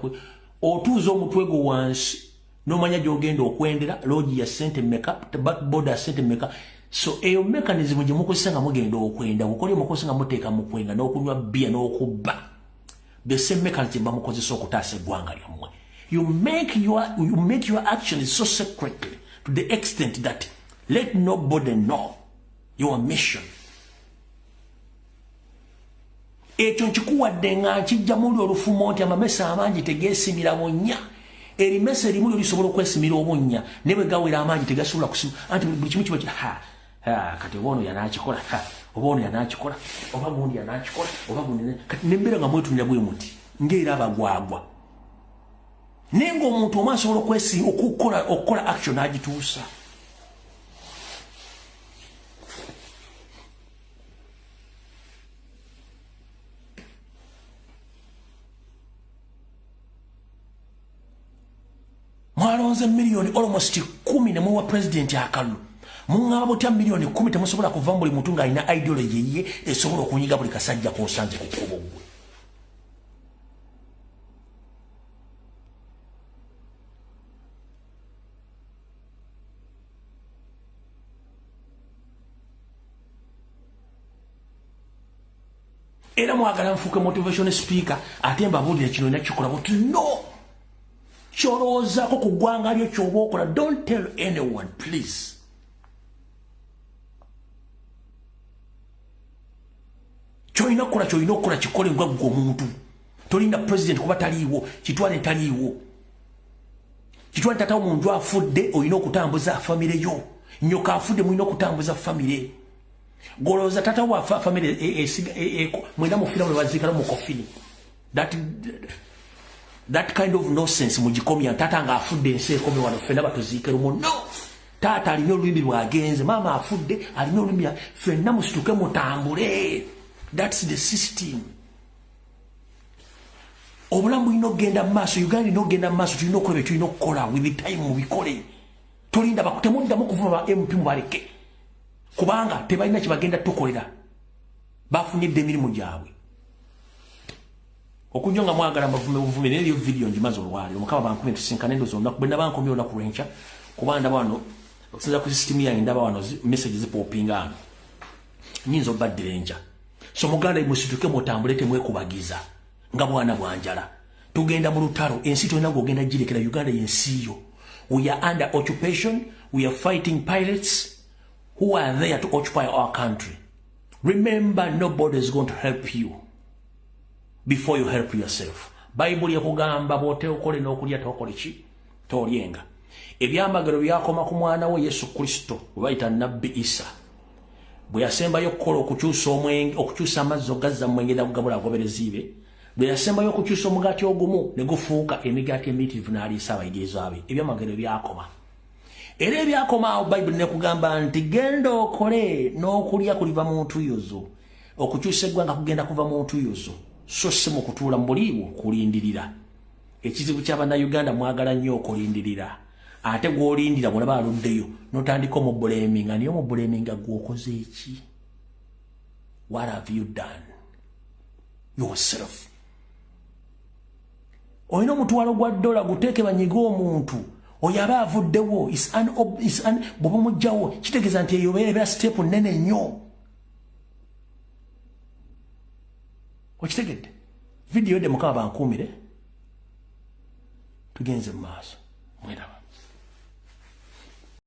otuuza omutwe gwo wansi n'omanya gy'ogenda okwendera loogi ya sente mmeka backboard ya sente mmeka so eyo mechanism gye mukozesa nga mugenda okwenda bukoli mukozesa nga muteeka mu kwenga n'okunywa bia n'okubba the same mechanism bamukozesa okutaasa eggwanga lyammwe you make your actions so secretly to the extent that let nobody know your mission ekyo nkikuwadde nga nkijja muli olufumo nti amamesa amangi tegeesimira bunnya erimesa erimu lyo lisobola okwesimira obunnya ne bwe gawera amangi tegasobola kusimira anti buli kimu kiba kati oba ono yanaakikola oba ono yanaakikola oba gundi yanaakikola oba gundi kati nembeera nga mwetunira bwe muti ng'era abagwagwa naye ng'omuntu omu asobola okukola action agituusa mwalonze milioni almost 10 ne muwa president akalu mungaba botya milioni 10 temusobola kuva buli muntu nga alina ideology ye esobola okunyiga buli kasajja k'osanze ku kkubo gwe era mwagala nfuuke motivation speaker ate mbabuulira kino nakikola buti no kyolowoozaako ku ggwanga lyo ky'oba okola don't tell anyone please kyolina okukola kikole nga gwe omuntu tolinda president kuba taliiwo kitwale taliiwo kitwale tatawo muntu afudde olina okutambuza famire yo nyoka afudde mulina okutambuza famire golowooza tatawo afa famire mwena mufiira mwe baziikala mu kofini that kind of nonsense mugikomya tata nga afudde ensi ekomye wano ffenna batuziike lumu no taata alina olulimi lwagenze maama afudde alina olulimi ffenna musituke mutambule that's the system obulamu bulina okgenda mu maaso uganda lina okgenda mu maaso tulina okukola bye tulina okukola with time mubikole tolinda temuddamu okuvuma ba mp mubaleke kubanga tebalina kyebagenda tukolera bafunidde emirimu gyabwe okunyo nga mwagala bavume neyo video njimazo olwali omukaba bankumi tusinkana endozo olunaku bwe nabankomye olunaku lwenca kuba ndaba wano okusinza ku system yange ndaba wano message zipopinga ano nyinzo baddira enja so muganda musituke mutambulete mwekubagiza nga bwana bwanjala tugenda mu lutalo ensi tolina ng'ogenda girekera Uganda yensiyo we are under occupation we are fighting pirates who are there to occupy our country. Remember, nobody is going to help you before you help yourself. Bible yakugamba bote okole n'okulya tokole ki tolyenga. Ebyamagero byakoma ku mwana we Yesu Kristo bayita Nabbi Isa. Bwe yasembayo okukola okukyusa omwenge okukyusa amazzi ogazza mwenge n'agabula agoberezibe. Bwe yasembayo okukyusa omugaati ogumu ne gufuuka emigaati emitiivu n'aliisa abayigirizwa be. Ebyamagero byakoma. Era ebyakoma Bible nekugamba nti genda okole n'okulya kuliva mu ntuyozo. Okukyusa eggwanga kugenda kuva mu ntuyozo. So si mu kutuula mu buliiwo kulindirira. Ekizibu ky'Abannayuganda mwagala nnyo okulindirira. Ate gw'olindira bw'olaba aluddeyo n'otandika omubuleeminga naye omubuleeminga gw'okoze eki? What have you done? Yourself. Olina omutwalo gwa $1 guteeke banyiga omuntu oyo aba avuddewo bw'oba mugjawo kitegeeza nti eyo beera siteepu nnene nnyo. Okitegedde? Vidiyo de Mukama bankuumire tugenze mu maaso. Mweraba.